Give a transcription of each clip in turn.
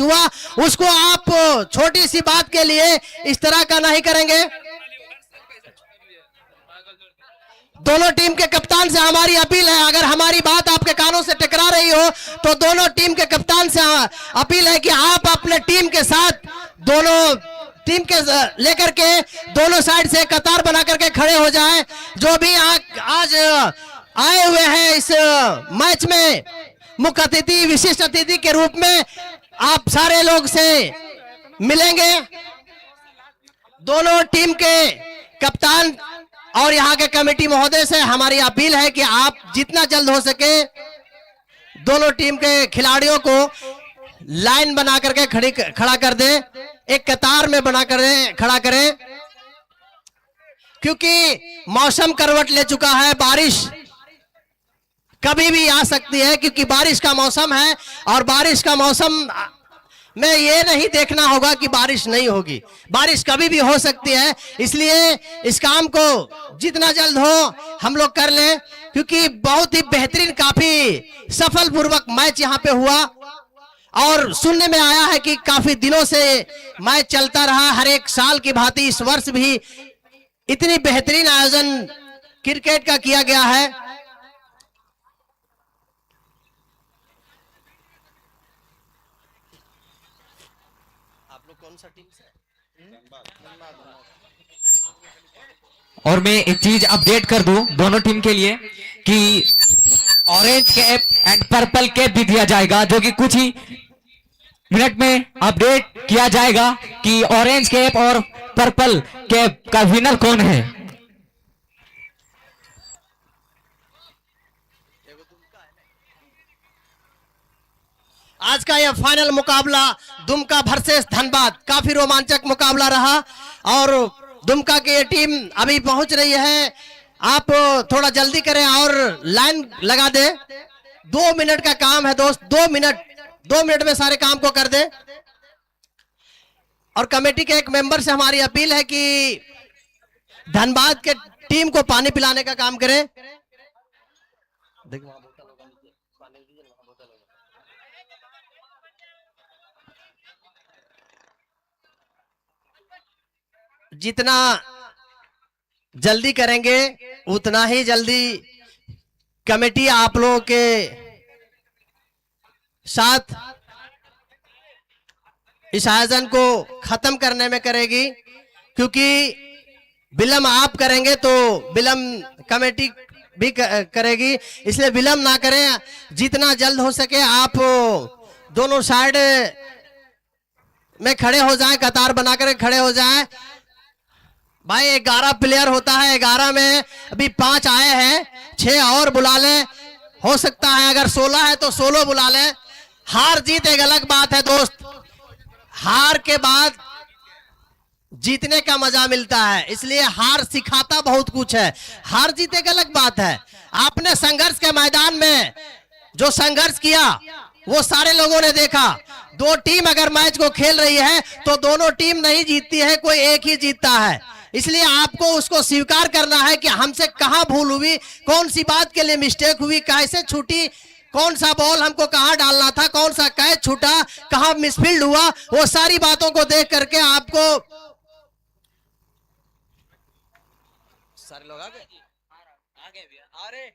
हुआ उसको आप छोटी सी बात के लिए इस तरह का नहीं करेंगे। दोनों टीम के कप्तान से हमारी अपील है, अगर हमारी बात आपके कानों से टकरा रही हो तो दोनों टीम के कप्तान से अपील है कि आप अपने टीम के साथ दोनों टीम के लेकर के दोनों साइड से कतार बना करके खड़े हो जाएं। जो भी आज आए हुए हैं इस मैच में मुख्य अतिथि, विशिष्ट अतिथि के रूप में आप सारे लोग से मिलेंगे। दोनों टीम के कप्तान और यहाँ के कमेटी महोदय से हमारी अपील है कि आप जितना जल्द हो सके दोनों टीम के खिलाड़ियों को लाइन बना करके खड़ा कर दें, एक कतार में बना कर खड़ा करें, क्योंकि मौसम करवट ले चुका है। बारिश कभी भी आ सकती है क्योंकि बारिश का मौसम है और बारिश का मौसम में ये नहीं देखना होगा कि बारिश नहीं होगी, बारिश कभी भी हो सकती है। इसलिए इस काम को जितना जल्द हो हम लोग कर लें, क्योंकि बहुत ही बेहतरीन, काफी सफल पूर्वक मैच यहाँ पे हुआ और सुनने में आया है कि काफी दिनों से मैच चलता रहा। हर एक साल की भांति इस वर्ष भी इतनी बेहतरीन आयोजन क्रिकेट का किया गया है। कौन सा टीम से? और मैं एक चीज अपडेट कर दूं दोनों टीम के लिए कि orange cap and purple cap भी दिया जाएगा, जो कि कुछ ही मिनट में अपडेट किया जाएगा कि ऑरेंज कैप और पर्पल कैप का विनर कौन है। आज का यह फाइनल मुकाबला दुमका वर्सेस धनबाद, काफी रोमांचक मुकाबला रहा और दुमका की ये टीम अभी पहुंच रही है। आप थोड़ा जल्दी करें और लाइन लगा दे। 2 मिनट का काम है दोस्त, 2 मिनट में सारे काम को कर दे। और कमेटी के एक मेंबर से हमारी अपील है कि धनबाद के टीम को पानी पिलाने का काम करें। जितना जल्दी करेंगे उतना ही जल्दी कमेटी आप लोगों के साथ इस आयोजन को खत्म करने में करेगी, क्योंकि विलंब आप करेंगे तो विलंब कमेटी भी करेगी। इसलिए विलंब ना करें, जितना जल्द हो सके आप दोनों साइड में खड़े हो जाएं, कतार बनाकर खड़े हो जाएं। भाई 11 प्लेयर होता है, 11 में अभी 5 आए हैं, 6 और बुला लें। हो सकता है अगर 16 है तो 16 बुला लें। हार जीत एक अलग बात है दोस्त, हार के बाद जीतने का मजा मिलता है, इसलिए हार सिखाता बहुत कुछ है। हार जीत एक अलग बात है। आपने संघर्ष के मैदान में जो संघर्ष किया वो सारे लोगों ने देखा। 2 टीम अगर मैच को खेल रही है तो दोनों टीम नहीं जीतती है, कोई एक ही जीतता है। इसलिए आपको उसको स्वीकार करना है कि हमसे कहां भूल हुई, कौन सी बात के लिए मिस्टेक हुई, कैसे छूटी, कौन सा बॉल हमको कहां डालना था, कौन सा कैच छूटा, कहां मिसफील्ड हुआ, वो सारी बातों को देख करके आपको सारे लोग आगे भी आ रहे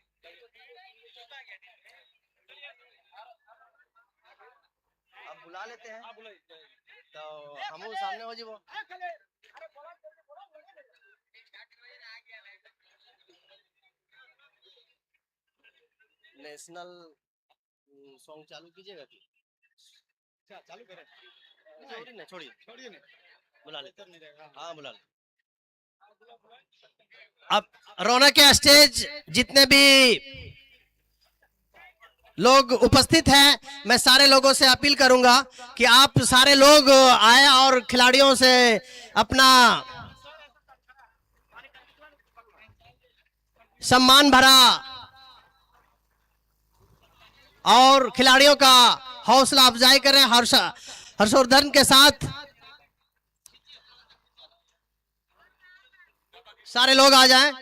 अब बुला लेते हैं तो हम सामने हो जी। वो नेशनल सॉन्ग चालू कीजिएगा कि चालू करें? छोड़िए बुला लेते हैं। हाँ बुला ले। अब रौनक के स्टेज जितने भी लोग उपस्थित हैं, मैं सारे लोगों से अपील करूंगा कि आप सारे लोग आए और खिलाड़ियों से अपना सम्मान भरा और खिलाड़ियों का हौसला अफजाई करें। हर्षवर्धन के साथ सारे लोग आ जाएं।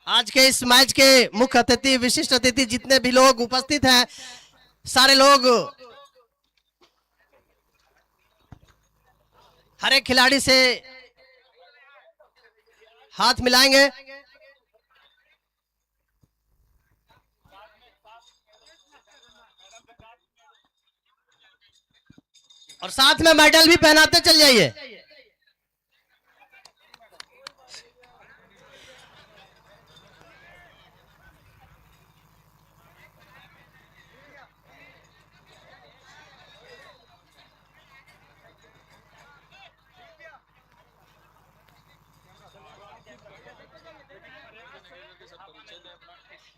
आज के इस मैच के मुख्य अतिथि, विशिष्ट अतिथि जितने भी लोग उपस्थित हैं, सारे लोग हर एक खिलाड़ी से हाथ मिलाएंगे। और साथ में मेडल भी पहनाते चल जाइए।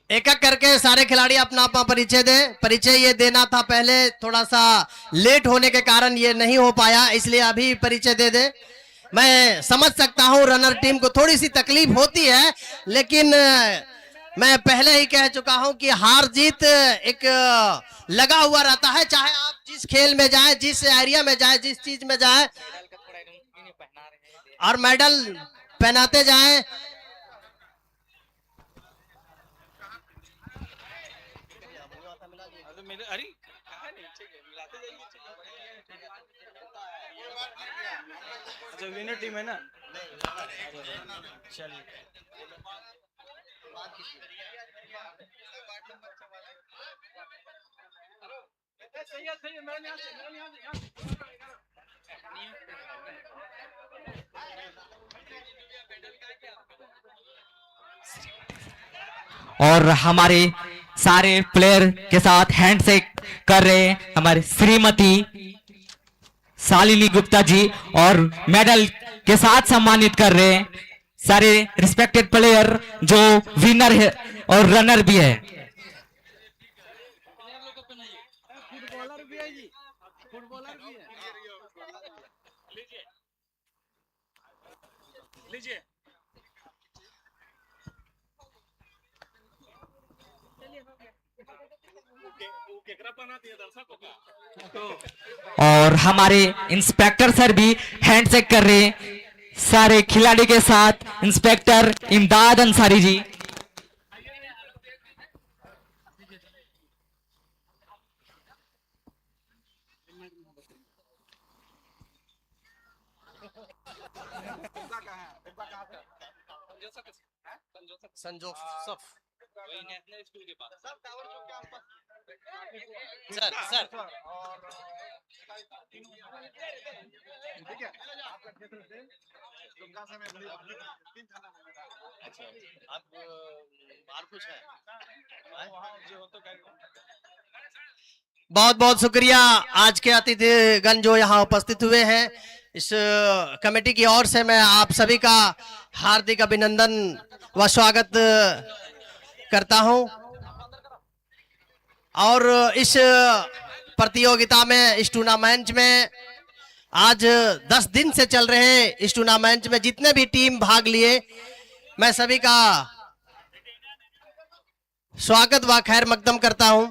एक एक करके सारे खिलाड़ी अपना अपना परिचय दे। परिचय ये देना था पहले, थोड़ा सा लेट होने के कारण ये नहीं हो पाया, इसलिए अभी परिचय दे दे। मैं समझ सकता हूं रनर टीम को थोड़ी सी तकलीफ होती है, लेकिन मैं पहले ही कह चुका हूं कि हार जीत एक लगा हुआ रहता है, चाहे आप जिस खेल में जाए, जिस एरिया में जाए, जिस चीज में जाए, और मेडल पहनाते जाएं। अच्छा विनर टीम है ना। चलिए और हमारे सारे प्लेयर के साथ हैंडशेक कर रहे हैं हमारे श्रीमती शालिनी गुप्ता जी, और मेडल के साथ सम्मानित कर रहे हैं सारे रिस्पेक्टेड प्लेयर जो विनर है और रनर भी है। फुटबॉलर भी है जी, फुटबॉलर भी है। लीजिए और हमारे इंस्पेक्टर सर भी हैंडशेक कर रहे हैं सारे खिलाड़ी के साथ। इंस्पेक्टर इमदाद अंसारी जी। संजोग सर सर आप बाहर कुछ है? बहुत बहुत शुक्रिया आज के अतिथिगण जो यहाँ उपस्थित हुए हैं। इस कमेटी की ओर से मैं आप सभी का हार्दिक अभिनंदन व स्वागत करता हूं। और इस प्रतियोगिता में, इस टूर्नामेंट में आज 10 दिन से चल रहे इस टूर्नामेंट में जितने भी टीम भाग लिए, मैं सभी का स्वागत व खैर मकदम करता हूं।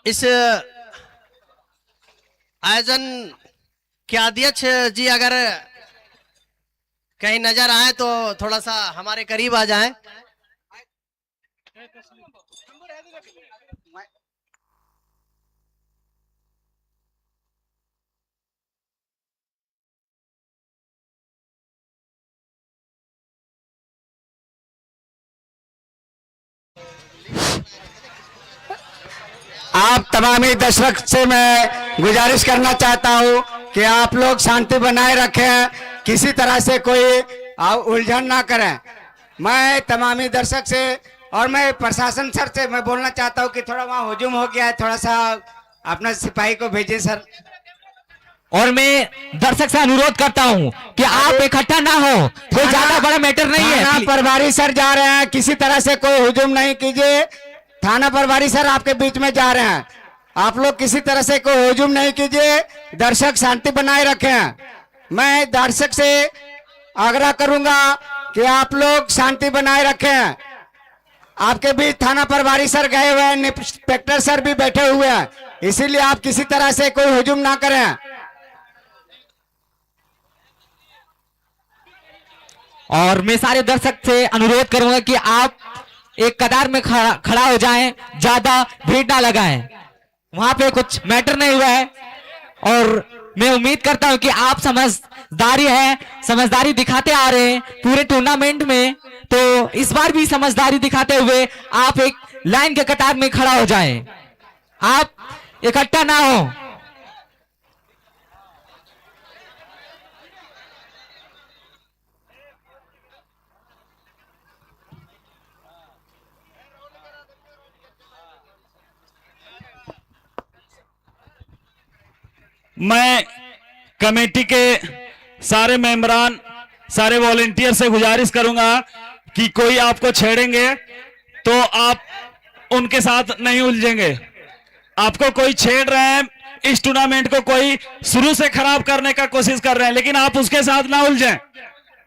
इस आयोजन के अध्यक्ष जी अगर कहीं नजर आए तो थोड़ा सा हमारे करीब आ जाएं। आप तमामी दर्शक से मैं गुजारिश करना चाहता हूं कि आप लोग शांति बनाए रखें, किसी तरह से कोई उलझन ना करें। मैं तमामी दर्शक से और मैं प्रशासन सर से मैं बोलना चाहता हूं कि थोड़ा वहां हुजूम हो गया है, थोड़ा सा अपना सिपाही को भेजिए सर। और मैं दर्शक से अनुरोध करता हूं कि आप इकट्ठा ना हो, कोई ज्यादा बड़ा मैटर नहीं है। थाना प्रभारी सर जा रहे हैं, किसी तरह से कोई हुजूम नहीं कीजिए। थाना प्रभारी सर आपके बीच में जा रहे हैं, आप लोग किसी तरह से कोई हुजूम नहीं कीजिए, दर्शक शांति बनाए रखें। मैं दर्शक से आग्रह करूंगा कि आप लोग शांति बनाए रखें। आपके बीच थाना प्रभारी सर गए हुए हैं, इंस्पेक्टर सर भी बैठे हुए हैं, इसीलिए आप किसी तरह से कोई हुजूम ना करें। और मैं सारे दर्शक से अनुरोध करूंगा कि आप एक कतार में खड़ा हो जाएं, ज्यादा भीड़ ना लगाएं। वहां पे कुछ मैटर नहीं हुआ है, और मैं उम्मीद करता हूं कि आप समझदारी दिखाते आ रहे हैं पूरे टूर्नामेंट में, तो इस बार भी समझदारी दिखाते हुए आप एक लाइन के कतार में खड़ा हो जाएं, आप इकट्ठा ना हो। मैं कमेटी के सारे मेंबरान, सारे वॉलेंटियर से गुजारिश करूंगा कि कोई आपको छेड़ेंगे तो आप उनके साथ नहीं उलझेंगे। आपको कोई छेड़ रहे हैं, इस टूर्नामेंट को कोई शुरू से खराब करने का कोशिश कर रहे हैं, लेकिन आप उसके साथ ना उलझें,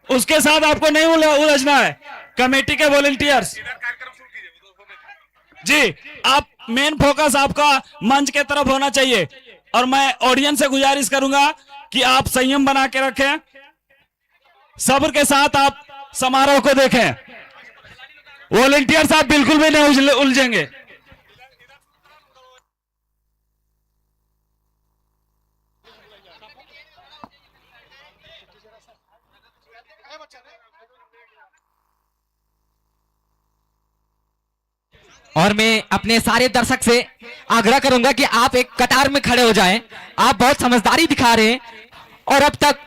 उसके साथ आपको नहीं उलझना है। कमेटी के वॉलेंटियर्स जी, आप मेन फोकस आपका मंच के तरफ होना चाहिए, और मैं ऑडियंस से गुजारिश करूंगा कि आप संयम बना के रखें, सब्र के साथ आप समारोह को देखें। वॉलेंटियर्स आप बिल्कुल भी नहीं उलझेंगे। और मैं अपने सारे दर्शक से आग्रह करूंगा कि आप एक कतार में खड़े हो जाएं। आप बहुत समझदारी दिखा रहे हैं और अब तक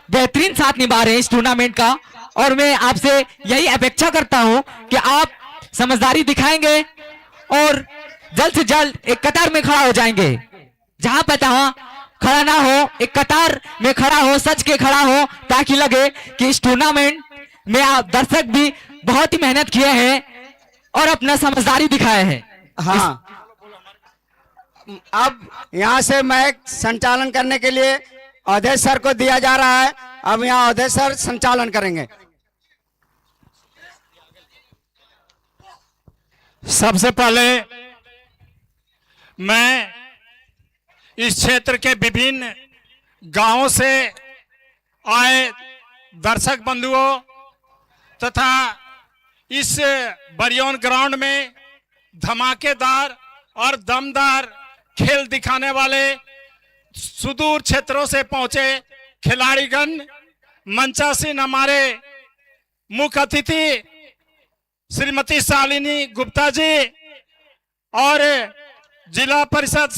बेहतरीन साथ निभा रहे हैं इस टूर्नामेंट का, और मैं आपसे यही अपेक्षा करता हूं कि आप समझदारी दिखाएंगे और जल्द से जल्द एक कतार में खड़ा हो जाएंगे। जहां पे तहां खड़ा ना हो, एक कतार में खड़ा हो, सच के खड़ा हो, ताकि लगे कि इस टूर्नामेंट में आप दर्शक भी बहुत ही मेहनत किए हैं और अपना समझदारी दिखाए हैं। हाँ, अब यहाँ से मैच संचालन करने के लिए अवधेश सर को दिया जा रहा है। अब यहाँ अवधेश सर संचालन करेंगे। सबसे पहले मैं इस क्षेत्र के विभिन्न गांवों से आए दर्शक बंधुओं तथा इस बरियोन ग्राउंड में धमाकेदार और दमदार खेल दिखाने वाले सुदूर क्षेत्रों से पहुंचे खिलाड़ीगण, मंचासीन हमारे मुख्य अतिथि श्रीमती शालिनी गुप्ता जी और जिला परिषद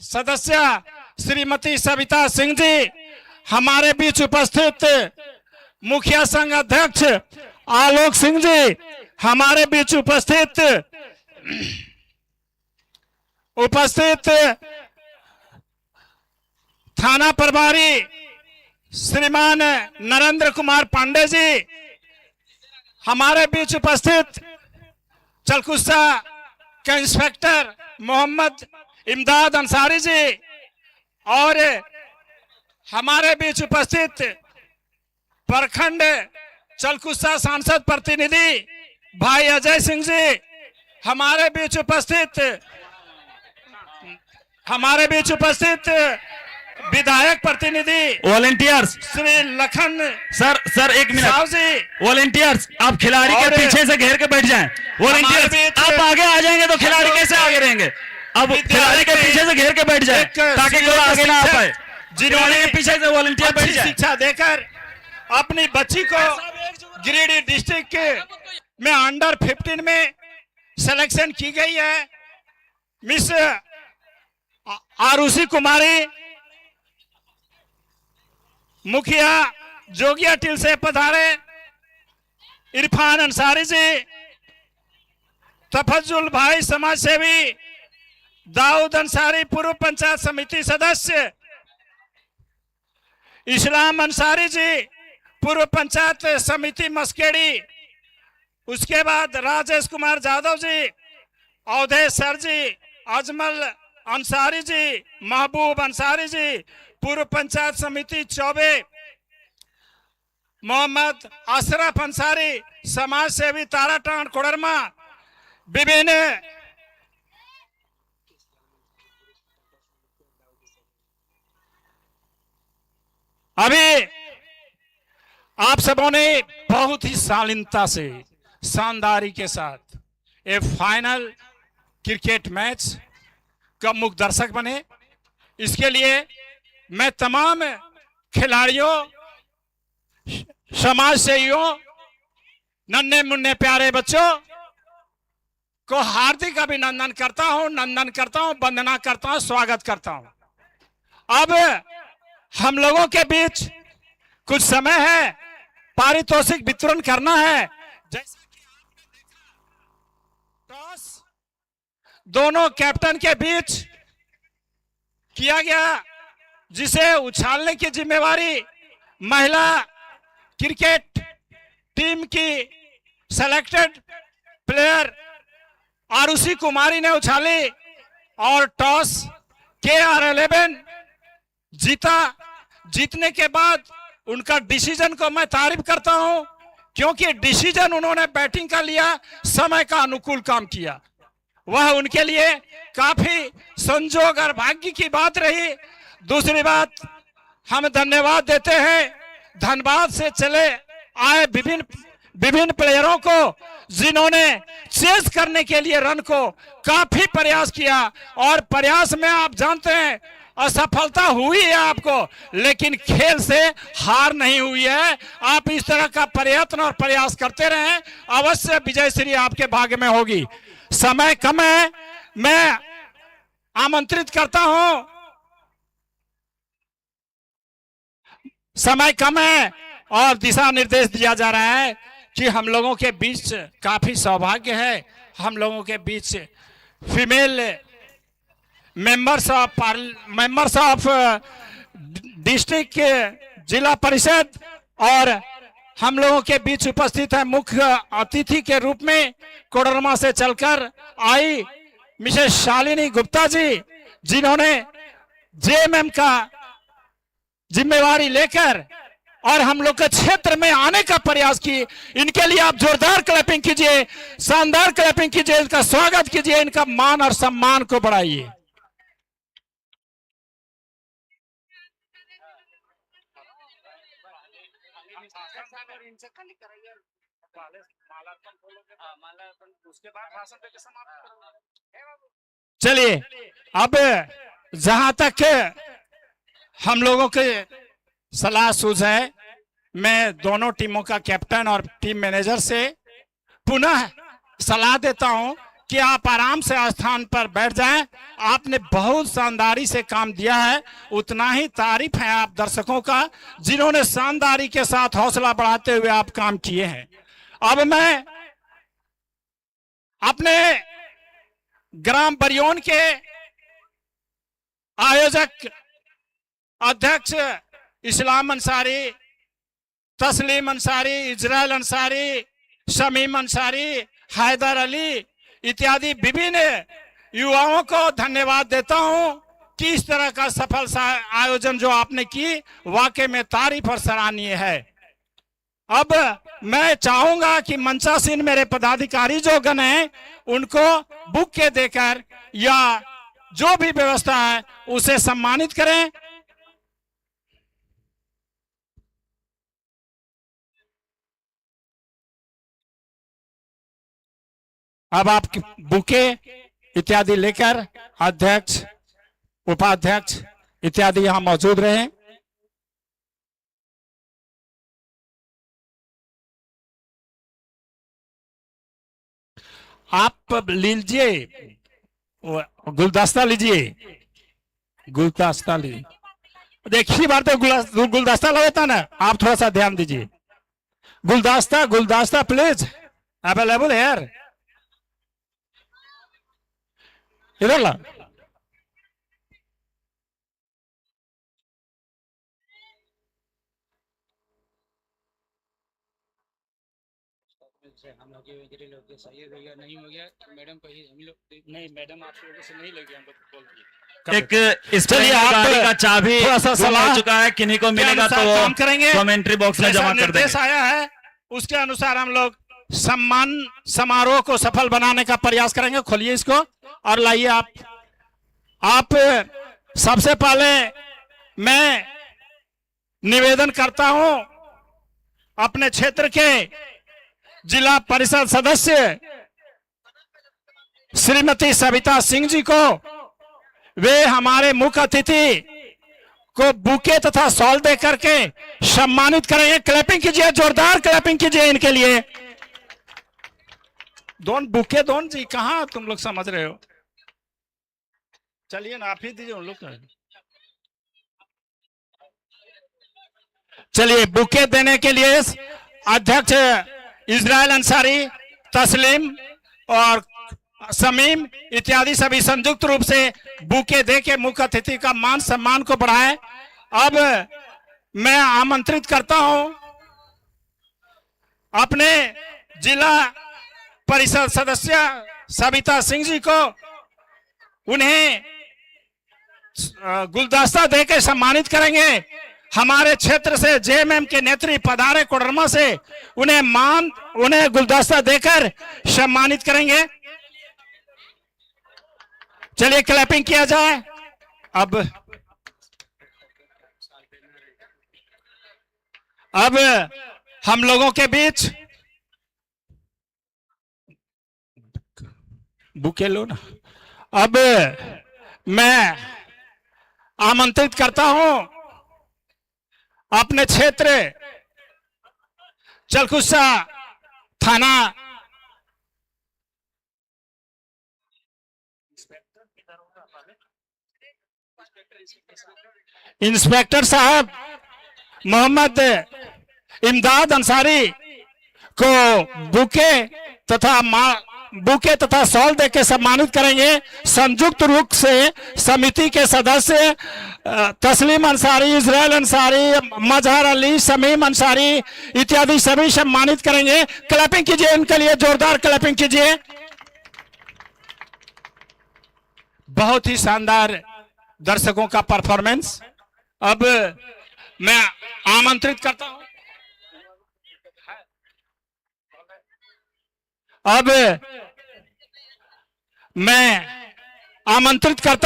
सदस्य श्रीमती सविता सिंह जी, हमारे बीच उपस्थित मुखिया संघ अध्यक्ष आलोक सिंह जी, हमारे बीच उपस्थित थाना प्रभारी श्रीमान नरेंद्र कुमार पांडे जी, हमारे बीच उपस्थित चलकुस्सा के इंस्पेक्टर मोहम्मद इमदाद अंसारी जी, और हमारे बीच उपस्थित प्रखंड चलकुस्सा सांसद प्रतिनिधि भाई अजय सिंह जी, हमारे बीच उपस्थित विधायक प्रतिनिधि वॉलेंटियर्स श्री लखन सर एक मिनट साहब जी, वॉलेंटियर्स आप खिलाड़ी के और पीछे से घेर के बैठ जाएं। वॉलेंटियर्स आप आगे आ जाएंगे तो खिलाड़ी कैसे आगे रहेंगे? अब खिलाड़ी के पीछे से घेर के बैठ जाए ताकि कोई आगे ना आ पाए। जिन्होंने के पीछे से वॉलेंटियर बैठ अच्छी जाए। शिक्षा देकर अपनी बच्ची को गिरिडीह डिस्ट्रिक्ट में अंडर 15 में सिलेक्शन की गई है। मिस आरुषि कुमारी मुखिया जोगिया टिल से पधारे इरफान अंसारी जी, तफजुल भाई समाज सेवी दाऊद अंसारी पूर्व पंचायत समिति सदस्य, इस्लाम अंसारी जी पूर्व पंचायत समिति मस्केड़ी, उसके बाद राजेश कुमार यादव जी, अवधेश सर जी, अजमल अंसारी जी, महबूब अंसारी जी पूर्व पंचायत समिति चौबे, मोहम्मद अशरफ अंसारी समाज सेवी ताराटांड कोडरमा, विभिन्न अभी आप सबों ने बहुत ही शालीनता से शानदारी के साथ एक फाइनल क्रिकेट मैच का मुख्य दर्शक बने। इसके लिए मैं तमाम खिलाड़ियों, समाज सेवियों, नन्हे मुन्ने प्यारे बच्चों को हार्दिक अभिनंदन करता हूं, नंदन करता हूं, वंदना करता हूं, स्वागत करता हूं। अब हम लोगों के बीच कुछ समय है, पारितोषिक वितरण करना है। जैसा कि आपने देखा, टॉस दोनों कैप्टन के बीच किया गया, जिसे उछालने की जिम्मेवारी महिला क्रिकेट टीम की सेलेक्टेड प्लेयर आरुषि कुमारी ने उछाली और टॉस KR11 जीता। जीतने के बाद उनका डिसीजन को मैं तारीफ करता हूं, क्योंकि डिसीजन उन्होंने बैटिंग का लिया, समय का अनुकूल काम किया। वह उनके लिए काफी संजोग और भाग्य की बात रही। दूसरी बात, हम धन्यवाद देते हैं धनबाद से चले आए विभिन्न प्लेयरों को, जिन्होंने चेस करने के लिए रन को काफी प्रयास किया, और प्रयास में आप जानते हैं असफलता हुई है आपको, लेकिन खेल से हार नहीं हुई है। आप इस तरह का प्रयत्न और प्रयास करते रहें, अवश्य विजय श्री आपके भाग्य में होगी। समय कम है, मैं आमंत्रित करता हूं, समय कम है और दिशा निर्देश दिया जा रहा है कि हम लोगों के बीच काफी सौभाग्य है, हम लोगों के बीच फीमेल मेंबर्स ऑफ डिस्ट्रिक्ट जिला परिषद, और हम लोगों के बीच उपस्थित है मुख्य अतिथि के रूप में कोडरमा से चलकर आई मिसेस शालिनी गुप्ता जी, जिन्होंने JMM का जिम्मेवारी लेकर और हम लोग के क्षेत्र में आने का प्रयास की। इनके लिए आप जोरदार क्लैपिंग कीजिए, शानदार क्लैपिंग कीजिए, इनका स्वागत कीजिए, इनका मान और सम्मान को बढ़ाइए। चलिए, अब जहां तक हम लोगों के सलाह सूझ है, मैं दोनों टीमों का कैप्टन और टीम मैनेजर से पुनः सलाह देता हूं कि आप आराम से स्थान पर बैठ जाएं। आपने बहुत शानदारी से काम दिया है, उतना ही तारीफ है आप दर्शकों का, जिन्होंने शानदारी के साथ हौसला बढ़ाते हुए आप काम किए हैं। अब मैं अपने ग्राम बरियोन के आयोजक अध्यक्ष इस्लाम अंसारी, तस्लीम अंसारी, इजराइल अंसारी, शमीम अंसारी, हैदर अली इत्यादि विभिन्न युवाओं को धन्यवाद देता हूं कि इस तरह का सफल आयोजन जो आपने की, वाकई में तारीफ और सराहनीय है। अब मैं चाहूंगा कि मंचासीन मेरे पदाधिकारी जो गण हैं, उनको बुके देकर या जो भी व्यवस्था है उसे सम्मानित करें। अब आप बुके इत्यादि लेकर अध्यक्ष, उपाध्यक्ष इत्यादि यहां मौजूद रहे। आप लीजिए, गुलदस्ता लीजिए, गुलदस्ता लीजिए। देखिए बार तो गुलदस्ता लगता ना, आप थोड़ा सा ध्यान दीजिए। गुलदस्ता, गुलदस्ता प्लीज अवेलेबल है यार, इधर ला। हम लोग सही हो गया नहीं हो गया, मैडम कही हम लोग नहीं, मैडम आप लोगों से नहीं लगे, हम लोग बोल दिए। एक गाड़ी का चाबी थोड़ा सा सलाह चुका है, किन्हीं को मिलेगा तो काम करेंगे, कमेंट्री बॉक्स में जमा कर देंगे। आया है उसके अनुसार हम लोग सम्मान समारोह को सफल बनाने का प्रयास करेंगे। खोलिए इसको और लाइए आप सबसे पहले मैं निवेदन करता हूं अपने क्षेत्र के जिला परिषद सदस्य श्रीमती सविता सिंह जी को वे हमारे मुख्य अतिथि को बुके तथा सॉल दे करके सम्मानित करेंगे। क्लैपिंग कीजिए, जोरदार क्लैपिंग कीजिए इनके लिए। दोन बुके दोन जी, कहां तुम लोग समझ रहे हो? चलिए ना, आप ही दीजिए उन लोग को। चलिए, बुके देने के लिए अध्यक्ष इजराइल अंसारी, तस्लीम और समीम इत्यादि सभी संयुक्त रूप से बुके दे के मुख्य अतिथि का मान सम्मान को बढ़ाएं। अब मैं आमंत्रित करता हूं अपने जिला परिषद सदस्य सविता सिंह जी को, उन्हें गुलदस्ता देकर सम्मानित करेंगे। हमारे क्षेत्र से जेएमएम के नेत्री पधारे कोडरमा से उन्हें गुलदस्ता देकर सम्मानित करेंगे। चलिए क्लैपिंग किया जाए। अब हम लोगों के बीच बुके लो ना। अब मैं आमंत्रित करता हूं अपने क्षेत्र चलकुस्सा थाना इंस्पेक्टर साहब मोहम्मद इमदाद अंसारी को बुके तथा सॉल देकर सम्मानित करेंगे। संयुक्त रूप से समिति के सदस्य तस्लीम अंसारी, इजराइल अंसारी, मजहर अली, समीम अंसारी इत्यादि सभी सम्मानित करेंगे। क्लैपिंग कीजिए इनके लिए, जोरदार क्लैपिंग कीजिए। बहुत ही शानदार दर्शकों का परफॉर्मेंस। अब मैं आमंत्रित करता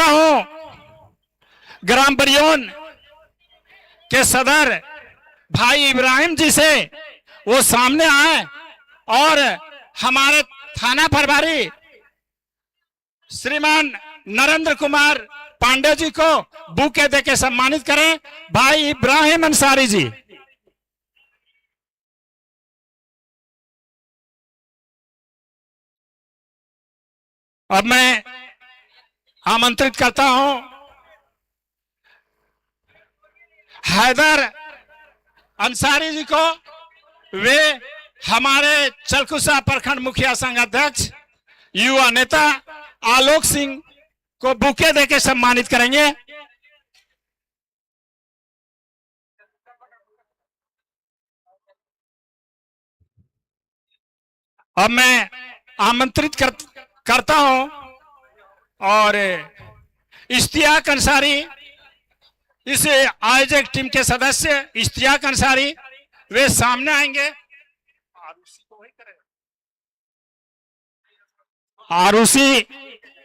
हूं, ग्राम बरियोन के सदर भाई इब्राहिम जी से वो सामने आए और हमारे थाना प्रभारी श्रीमान नरेंद्र कुमार पांडे जी को बुके देके सम्मानित करें। भाई इब्राहिम अंसारी जी। अब मैं आमंत्रित करता हूं हैदर अंसारी जी को। वे हमारे चलकुसा प्रखंड मुखिया संघ अध्यक्ष युवा नेता आलोक सिंह को बुके देके सम्मानित करेंगे। अब मैं आमंत्रित करता हूं और इश्तियाक अंसारी, इस आयोजक टीम के सदस्य इश्तियाक अंसारी, वे सामने आएंगे।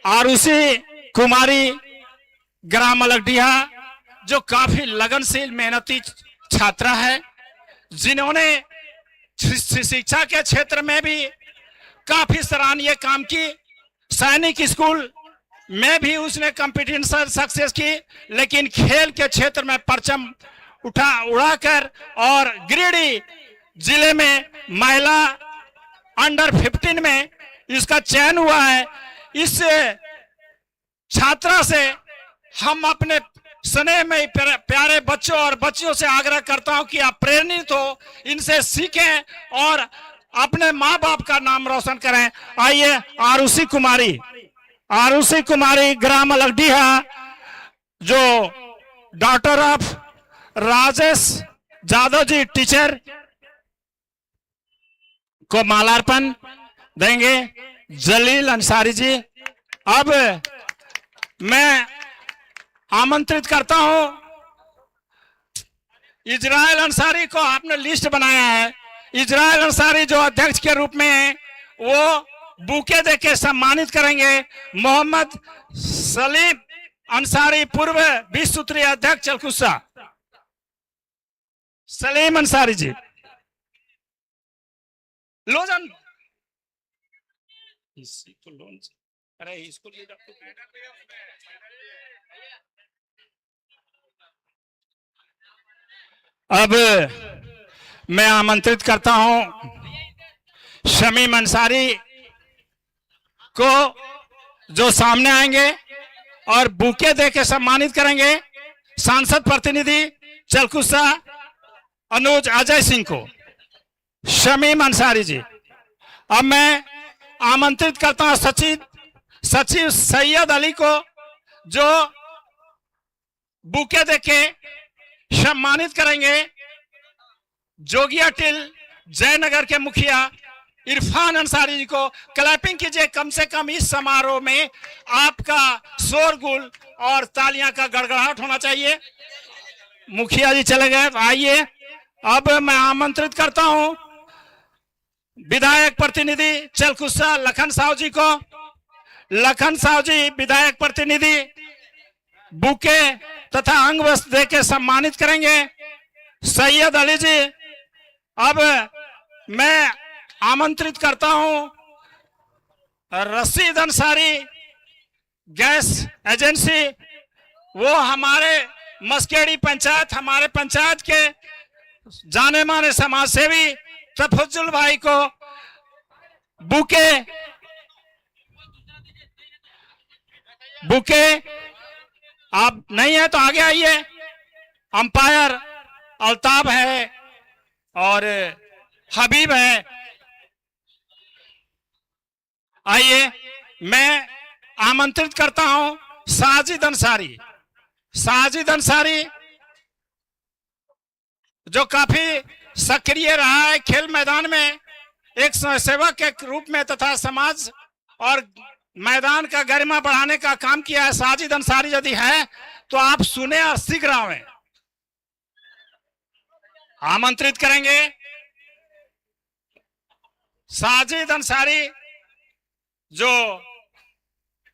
आरुषी कुमारी ग्राम अलगडीहा, जो काफी लगनशील मेहनती छात्रा है, जिन्होंने शिक्षा के क्षेत्र में भी काफी सराहनीय काम की। सैनिक स्कूल में भी उसने कंपटीशन सक्सेस की, लेकिन खेल के क्षेत्र में परचम उड़ाकर और गिरिडीह जिले में महिला अंडर 15 में इसका चयन हुआ है। इस छात्रा से हम अपने स्नेह में प्यारे बच्चों और बच्चियों से आग्रह करता हूं कि आप प्रेरित हो, इनसे सीखें और अपने माँ बाप का नाम रोशन करें। आइए आरुषि कुमारी ग्राम अलगडीहा, जो daughter of Rajesh Jadav ji teacher को मालार्पण देंगे। जलील अंसारी जी। अब मैं आमंत्रित करता हूं इजराइल अंसारी को। आपने लिस्ट बनाया है, इजराइल अंसारी जो अध्यक्ष के रूप में है, वो बुके देके सम्मानित करेंगे। मोहम्मद सलीम अंसारी, पूर्व 20 सूत्रीय अध्यक्ष चलकुस्सा। सलीम अंसारी जी लोजन। अरे इसको अब मैं आमंत्रित करता हूं शमीम अंसारी को, जो सामने आएंगे और बुके दे के सम्मानित करेंगे सांसद प्रतिनिधि चलकुसा अनुज अजय सिंह को। शमीम अंसारी जी। अब मैं आमंत्रित करता हूं सचिव सैयद अली को, जो बुके देके सम्मानित करेंगे जोगिया टिल जयनगर के मुखिया इरफान अंसारी जी को। क्लैपिंग कीजिए कम से कम, इस समारोह में आपका शोरगुल और तालियां का गड़गड़ाहट होना चाहिए। मुखिया जी चले गए, आइए। अब मैं आमंत्रित करता हूं विधायक प्रतिनिधि चलकुसा लखन साहू जी को। लखन साहू जी विधायक प्रतिनिधि बुके तथा अंग वस्त्र देके सम्मानित करेंगे सैयद अली जी। अब मैं आमंत्रित करता हूं रशीद अंसारी गैस एजेंसी, वो हमारे मस्केड़ी पंचायत, हमारे पंचायत के जाने माने समाज सेवी तफजुल भाई को बुके आप नहीं है तो आगे आइए। अंपायर अल्ताफ है और हबीब है, आइए। मैं आमंत्रित करता हूं साजिद अंसारी। साजिद अंसारी जो काफी सक्रिय रहा है खेल मैदान में, एक स्वयंसेवक के रूप में तथा समाज और मैदान का गरिमा बढ़ाने का काम किया है। साजिद अंसारी यदि है तो आप सुने और सीख रहा है। आमंत्रित करेंगे साजिद अंसारी, जो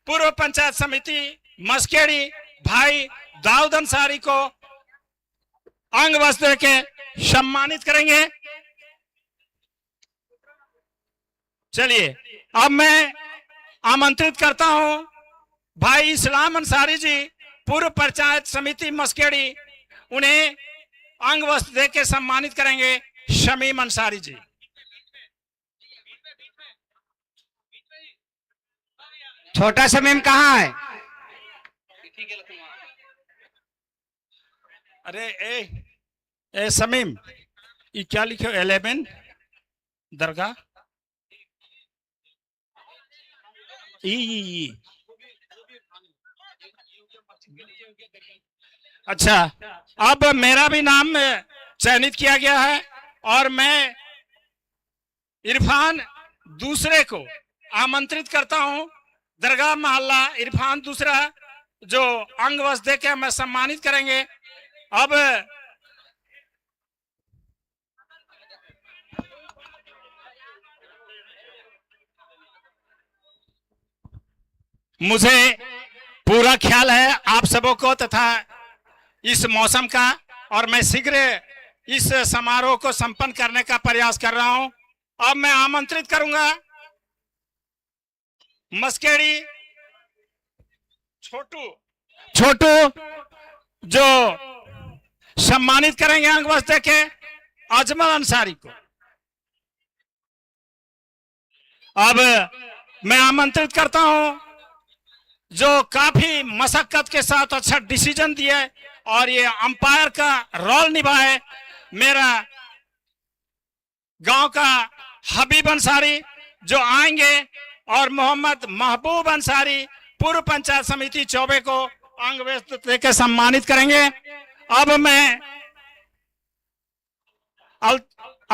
पूर्व पंचायत समिति मस्केड़ी भाई दाऊद अंसारी को अंग वस्त्र के सम्मानित करेंगे। चलिए, अब मैं आमंत्रित करता हूं भाई इस्लाम अंसारी जी, पूर्व पंचायत समिति मस्केड़ी, उन्हें अंग वस्त्र देके सम्मानित करेंगे शमीम अंसारी जी। छोटा शमीम कहाँ है? अरे ए शमीम, ये क्या लिखे 11 दरगाह ई। अच्छा, अब मेरा भी नाम चयनित किया गया है और मैं इरफान दूसरे को आमंत्रित करता हूं, दरगाह मोहल्ला इरफान दूसरा, जो अंग वस्त्र देके हमें सम्मानित करेंगे। अब मुझे पूरा ख्याल है आप सबों को तथा इस मौसम का, और मैं शीघ्र इस समारोह को संपन्न करने का प्रयास कर रहा हूं। अब मैं आमंत्रित करूंगा मस्केड़ी छोटू, जो सम्मानित करेंगे अंग वस्त्र के अजमल अंसारी को। अब मैं आमंत्रित करता हूं जो काफी मशक्कत के साथ अच्छा डिसीजन दिए और ये अंपायर का रोल निभाए, मेरा गांव का हबीब अंसारी, जो आएंगे, और मोहम्मद महबूब अंसारी, पूर्व पंचायत समिति चौबे को अंग वस्त्र देकर सम्मानित करेंगे। अब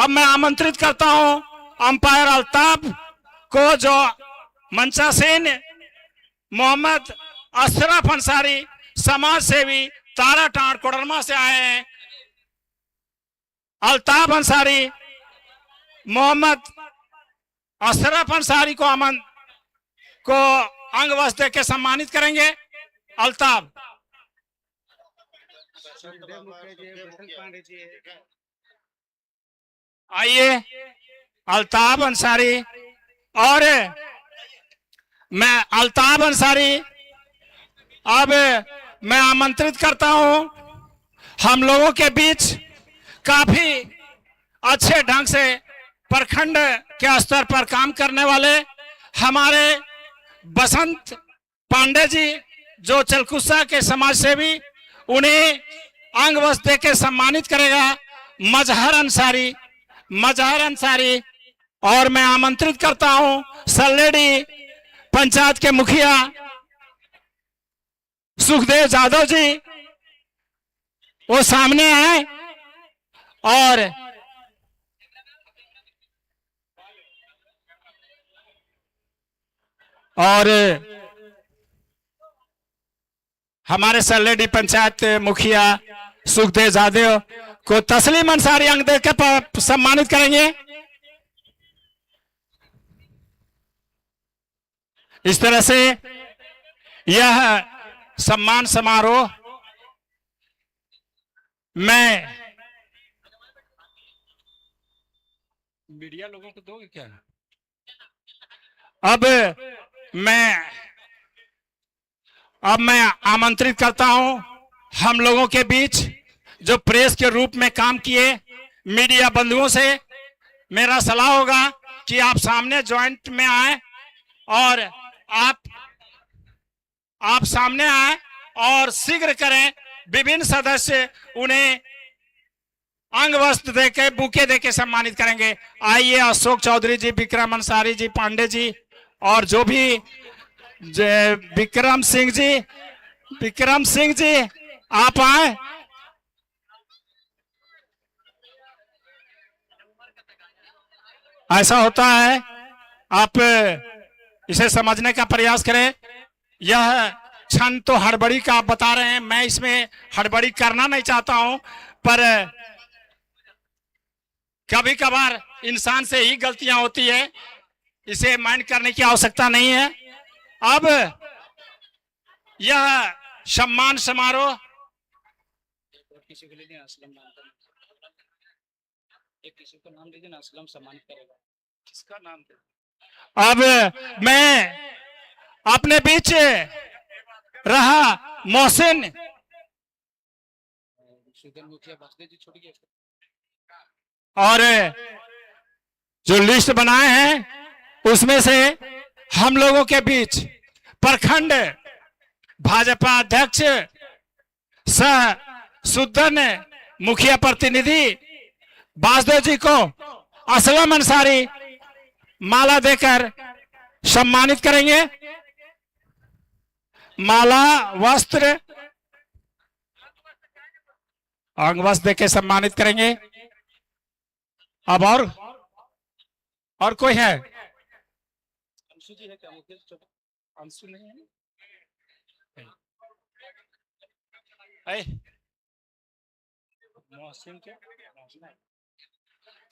मैं आमंत्रित करता हूं अंपायर अल्ताफ को, जो मंचासेन मोहम्मद अशरफ अंसारी, समाज सेवी, ताराटाड़ कोडरमा से आए हैं। अल्ताफ अंसारी मोहम्मद अशरफ अंसारी को अंग वस्त्र देके सम्मानित करेंगे। अल्ताफ, आइए। अल्ताफ अंसारी, और मैं अल्ताफ अंसारी, अब मैं आमंत्रित करता हूं हम लोगों के बीच काफी अच्छे ढंग से प्रखंड के स्तर पर काम करने वाले हमारे बसंत पांडे जी जो चलकुस्सा के समाज सेवी, उन्हें अंग वस्त्र देकर सम्मानित करेगा मजहर अंसारी। और मैं आमंत्रित करता हूं सल्लेडी पंचायत के मुखिया सुखदेव यादव जी, वो सामने आए और हमारे सल्लेडी पंचायत मुखिया सुखदेव यादव को तस्लीम अंसारी अंग देकर सम्मानित करेंगे। इस तरह से यह सम्मान समारोह मैं मीडिया लोगों को दोगे क्या? अब मैं आमंत्रित करता हूं हम लोगों के बीच जो प्रेस के रूप में काम किए मीडिया बंधुओं से मेरा सलाह होगा कि आप सामने ज्वाइंट में आए और आप सामने आए और शीघ्र करें। विभिन्न सदस्य उन्हें अंग वस्त्र देके बुके देके सम्मानित करेंगे। आइए अशोक चौधरी जी, विक्रम अंसारी जी, पांडे जी और जो भी विक्रम सिंह जी आप आए। ऐसा होता है, आप इसे समझने का प्रयास करें। यह क्षण तो हड़बड़ी का आप बता रहे हैं, मैं इसमें हड़बड़ी करना नहीं चाहता हूं, पर कभी कभार इंसान से ही गलतियां होती है, इसे माइंड करने की आवश्यकता नहीं है। अब यह सम्मान समारोह किसी को लीजिए, असलम नाम किसी को नाम दीजिए ना, असलम सम्मानित करेगा। किसका नाम दे? अब मैं अपने बीच रहा मोहसिन और जो लिस्ट बनाए हैं उसमें से हम लोगों के बीच प्रखंड भाजपा अध्यक्ष सह सुदन मुखिया प्रतिनिधि बासदेव जी को असलम अंसारी माला देकर सम्मानित करेंगे। माला, वस्त्र, अंग वस्त्र देकर सम्मानित करेंगे। अब और कोई है? अंशु जी है क्या? अंशु नहीं है?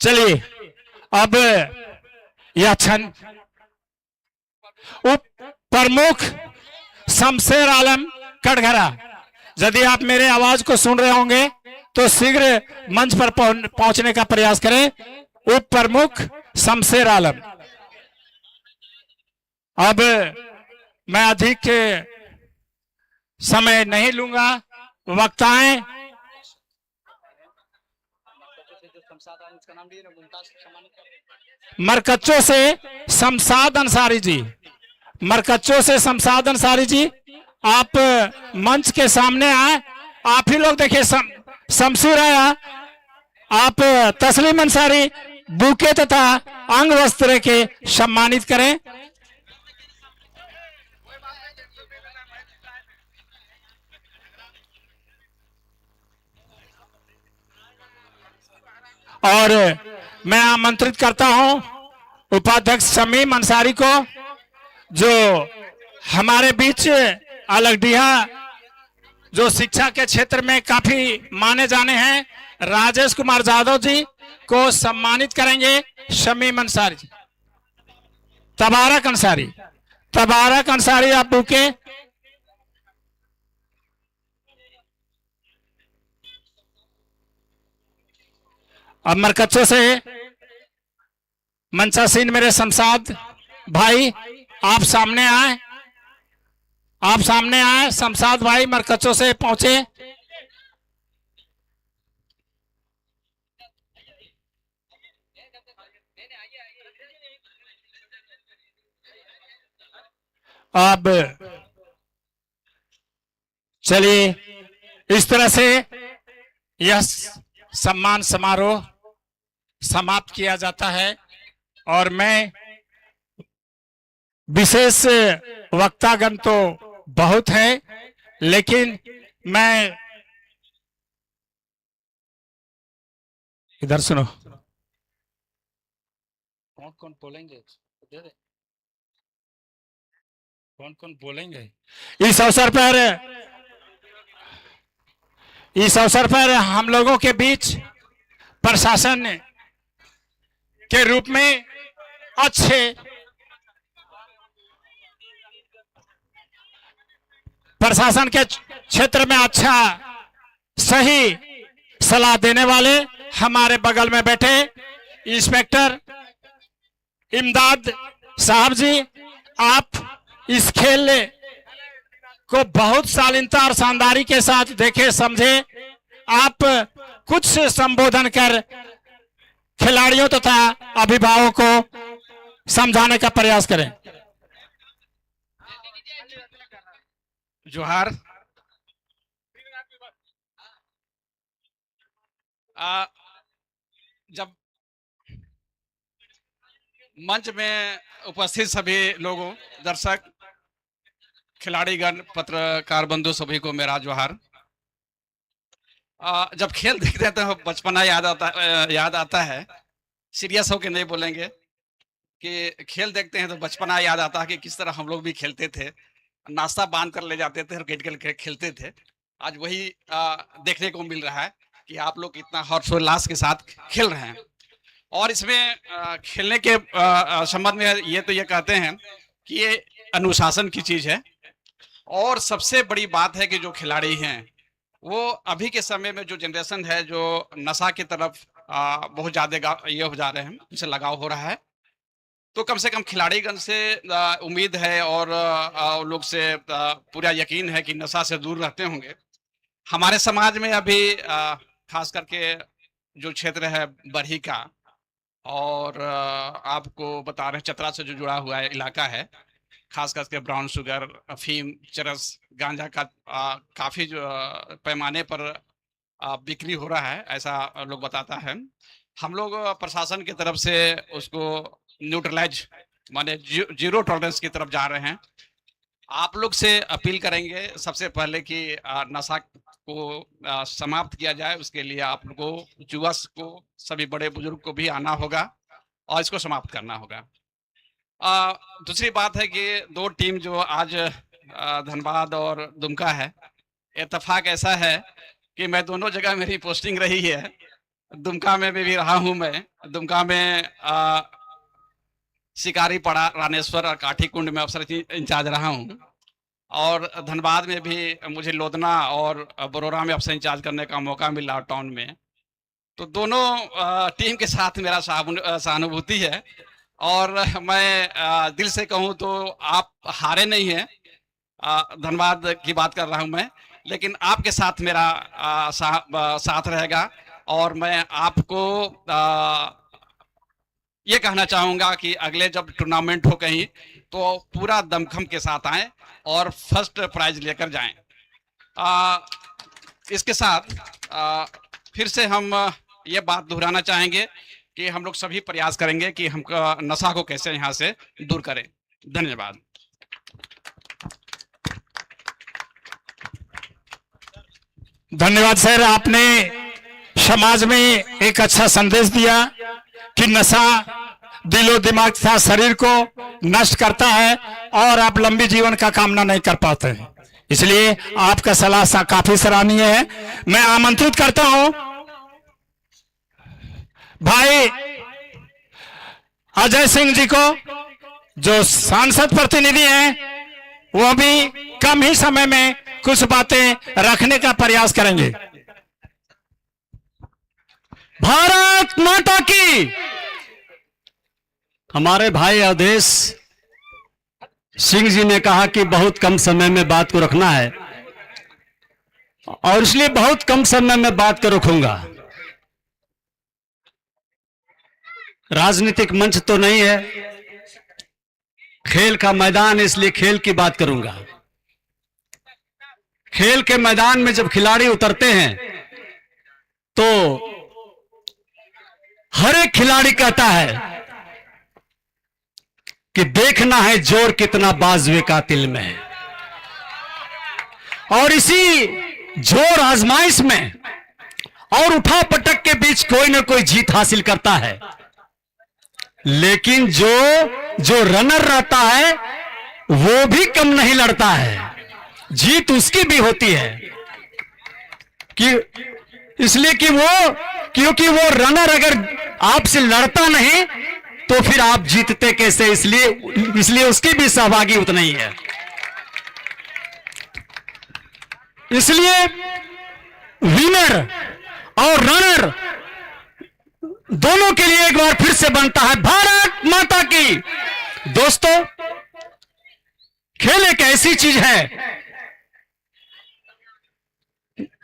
चलिए अब यह क्षण उप प्रमुख शमशेर आलम कटघरा, यदि आप मेरे आवाज को सुन रहे होंगे तो शीघ्र मंच पर पहुंचने का प्रयास करें। उप प्रमुख शमशेर आलम। अब मैं अधिक समय नहीं लूंगा, वक्ताएं मरकच्चों से शमशाद अंसारी जी, मरकच्चों से शमशाद अंसारी जी आप मंच के सामने आए। आप ही लोग देखिए, शमशेर आया, आप तस्लीम अंसारी बुके तथा अंग वस्त्र के सम्मानित करें। और मैं आमंत्रित करता हूं उपाध्यक्ष शमीम अंसारी को, जो हमारे बीच अलगडीहा जो शिक्षा के क्षेत्र में काफी माने जाने हैं, राजेश कुमार यादव जी को सम्मानित करेंगे। शमीम अंसारी जी, तबारक अंसारी आप बुके। अब मरकच्चों से मंचासीन मेरे शमशाद भाई आप सामने आए, शमशाद भाई मरकच्चों से पहुंचे। अब चलिए इस तरह से यह सम्मान समारोह समाप्त किया जाता है और मैं विशेष वक्तागण तो बहुत है, लेकिन मैं इधर सुनो, कौन कौन बोलेंगे, कौन कौन बोलेंगे इस अवसर पर हम लोगों के बीच प्रशासन के रूप में अच्छे प्रशासन के क्षेत्र में अच्छा सही सलाह देने वाले हमारे बगल में बैठे इंस्पेक्टर इमदाद साहब जी, आप इस खेल को बहुत शालीनता और शानदारी के साथ देखे समझे। आप कुछ संबोधन कर खिलाड़ियों तथा अभिभावकों को समझाने का प्रयास करें। जोहार। जब मंच में उपस्थित सभी लोगों, दर्शक, खिलाड़ीगण, पत्रकार बंधु सभी को मेरा जोहार। जब खेल देखते हैं तो बचपना याद आता है। सीरियस होकर नहीं बोलेंगे कि खेल देखते हैं तो बचपना याद आता है कि किस तरह हम लोग भी खेलते थे, नाश्ता बांध कर ले जाते थे और क्रिकेट खेलते थे। आज वही देखने को मिल रहा है कि आप लोग इतना हर्षोल्लास के साथ खेल रहे हैं। और इसमें खेलने के संबंध में ये कहते हैं कि ये अनुशासन की चीज है। और सबसे बड़ी बात है कि जो खिलाड़ी हैं वो अभी के समय में जो जनरेशन है जो नशा की तरफ बहुत ज्यादा ये हो जा रहे हैं, उनसे लगाव हो रहा है। तो कम से कम खिलाड़ीगण से उम्मीद है और लोग से पूरा यकीन है कि नशा से दूर रहते होंगे। हमारे समाज में अभी खास करके जो क्षेत्र है बरही का, और आपको बता रहे हैं चतरा से जो जुड़ा हुआ है इलाका है, खास करके ब्राउन शुगर, अफीम, चरस, गांजा का काफी जो पैमाने पर बिक्री हो रहा है, ऐसा लोग बताता है। हम लोग प्रशासन की तरफ से उसको न्यूट्रलाइज माने जीरो टॉलरेंस की तरफ जा रहे हैं। आप लोग से अपील करेंगे सबसे पहले कि नशा को समाप्त किया जाए। उसके लिए आप लोगों को, युवा को, सभी बड़े बुजुर्ग को भी आना होगा और इसको समाप्त करना होगा। दूसरी बात है कि दो टीम जो आज धनबाद और दुमका है, इत्तेफाक ऐसा है कि मैं दोनों जगह मेरी पोस्टिंग रही है। दुमका में भी रहा हूं मैं। दुमका में शिकारी पड़ा, रानेश्वर और काठीकुंड में अफसर इंचार्ज रहा हूं। और धनबाद में भी मुझे लोधना और बरोरा में अफसर इंचार्ज करने का मौका मिला टाउन में। तो दोनों टीम के साथ मेरा सहानुभूति है और मैं दिल से कहूं तो आप हारे नहीं हैं। धनबाद की बात कर रहा हूं मैं, लेकिन आपके साथ मेरा साथ रहेगा। और मैं आपको ये कहना चाहूंगा कि अगले जब टूर्नामेंट हो कहीं तो पूरा दमखम के साथ आएं और फर्स्ट प्राइज लेकर जाएं। इसके साथ फिर से हम ये बात दोहराना चाहेंगे कि हम लोग सभी प्रयास करेंगे कि हम नशा को कैसे यहाँ से दूर करें। धन्यवाद। धन्यवाद सर, आपने समाज में एक अच्छा संदेश दिया कि नशा दिलो दिमाग तथा शरीर को नष्ट करता है और आप लंबी जीवन का कामना नहीं कर पाते हैं। इसलिए आपका सलाह काफी सराहनीय है। मैं आमंत्रित करता हूं भाई अजय सिंह जी को, जो सांसद प्रतिनिधि हैं, वो भी कम ही समय में कुछ बातें रखने का प्रयास करेंगे। भारत माता की। हमारे भाई अवधेश सिंह जी ने कहा कि बहुत कम समय में बात को रखना है और इसलिए बहुत कम समय में बात को रखूंगा। राजनीतिक मंच तो नहीं है, खेल का मैदान, इसलिए खेल की बात करूंगा। खेल के मैदान में जब खिलाड़ी उतरते हैं तो हर एक खिलाड़ी कहता है कि देखना है जोर कितना बाजुए कातिल में है, और इसी जोर आजमाइश में और उठा पटक के बीच कोई ना कोई जीत हासिल करता है। लेकिन जो रनर रहता है वो भी कम नहीं लड़ता है, जीत उसकी भी होती है कि इसलिए कि क्योंकि वो रनर अगर आपसे लड़ता नहीं तो फिर आप जीतते कैसे, इसलिए उसकी भी सहभागी उतना ही है। इसलिए विनर और रनर दोनों के लिए एक बार फिर से बनता है भारत माता की। दोस्तों, खेल एक ऐसी चीज है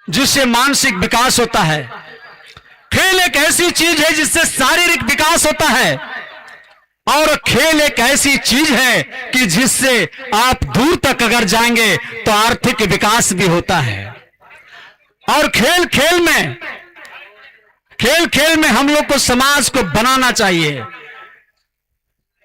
जिससे मानसिक विकास होता है। खेल एक ऐसी चीज है जिससे शारीरिक विकास होता है, और खेल एक ऐसी चीज है कि जिससे आप दूर तक अगर जाएंगे तो आर्थिक विकास भी होता है। और खेल खेल में हम लोग को समाज को बनाना चाहिए,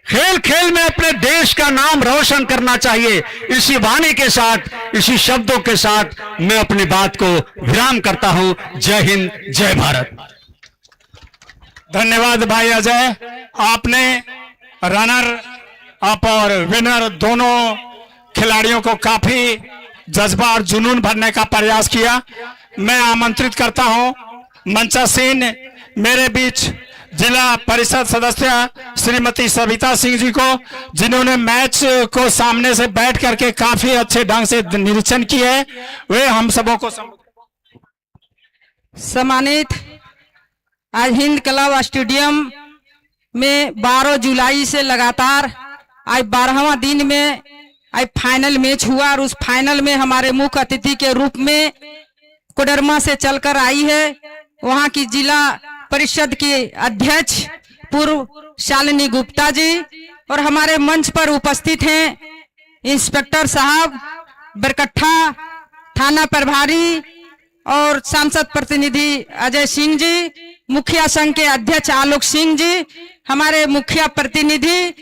खेल में अपने देश का नाम रोशन करना चाहिए। इसी वाणी के साथ, इसी शब्दों के साथ मैं अपनी बात को विराम करता हूं। जय हिंद, जय भारत। धन्यवाद भाई अजय, आपने रनर अप और विनर दोनों खिलाड़ियों को काफी जज्बा और जुनून भरने का प्रयास किया। मैं आमंत्रित करता हूं मंचासीन मेरे बीच जिला परिषद सदस्य श्रीमती सविता सिंह जी को, जिन्होंने मैच को सामने से बैठ करके काफी अच्छे ढंग से निरीक्षण किया है। वे हम सबों को सम्मानित, आज हिंद क्लब स्टेडियम में 12 जुलाई से लगातार आज 12वां दिन में आज फाइनल मैच हुआ, और उस फाइनल में हमारे मुख्य अतिथि के रूप में कोडरमा से चलकर आई है वहां की जिला परिषद की अध्यक्ष पूर्व शालिनी गुप्ता जी, और हमारे मंच पर उपस्थित हैं इंस्पेक्टर साहब, बरकट्ठा थाना प्रभारी और सांसद प्रतिनिधि अजय सिंह जी, मुखिया संघ के अध्यक्ष आलोक सिंह जी, हमारे मुखिया प्रतिनिधि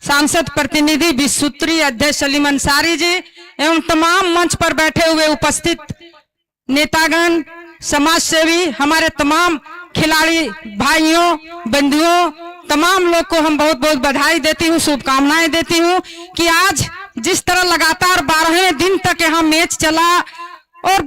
सांसद प्रतिनिधि विश्वसूत्री अध्यक्ष सलीम अंसारी जी, एवं तमाम मंच पर बैठे हुए उपस्थित नेतागण, समाज सेवी, हमारे तमाम खिलाड़ी भाइयों बंधुओं, तमाम लोग को हम बहुत बहुत बधाई देती हूँ, शुभकामनाएं देती हूँ कि आज जिस तरह लगातार 12वें दिन तक यहाँ मैच चला और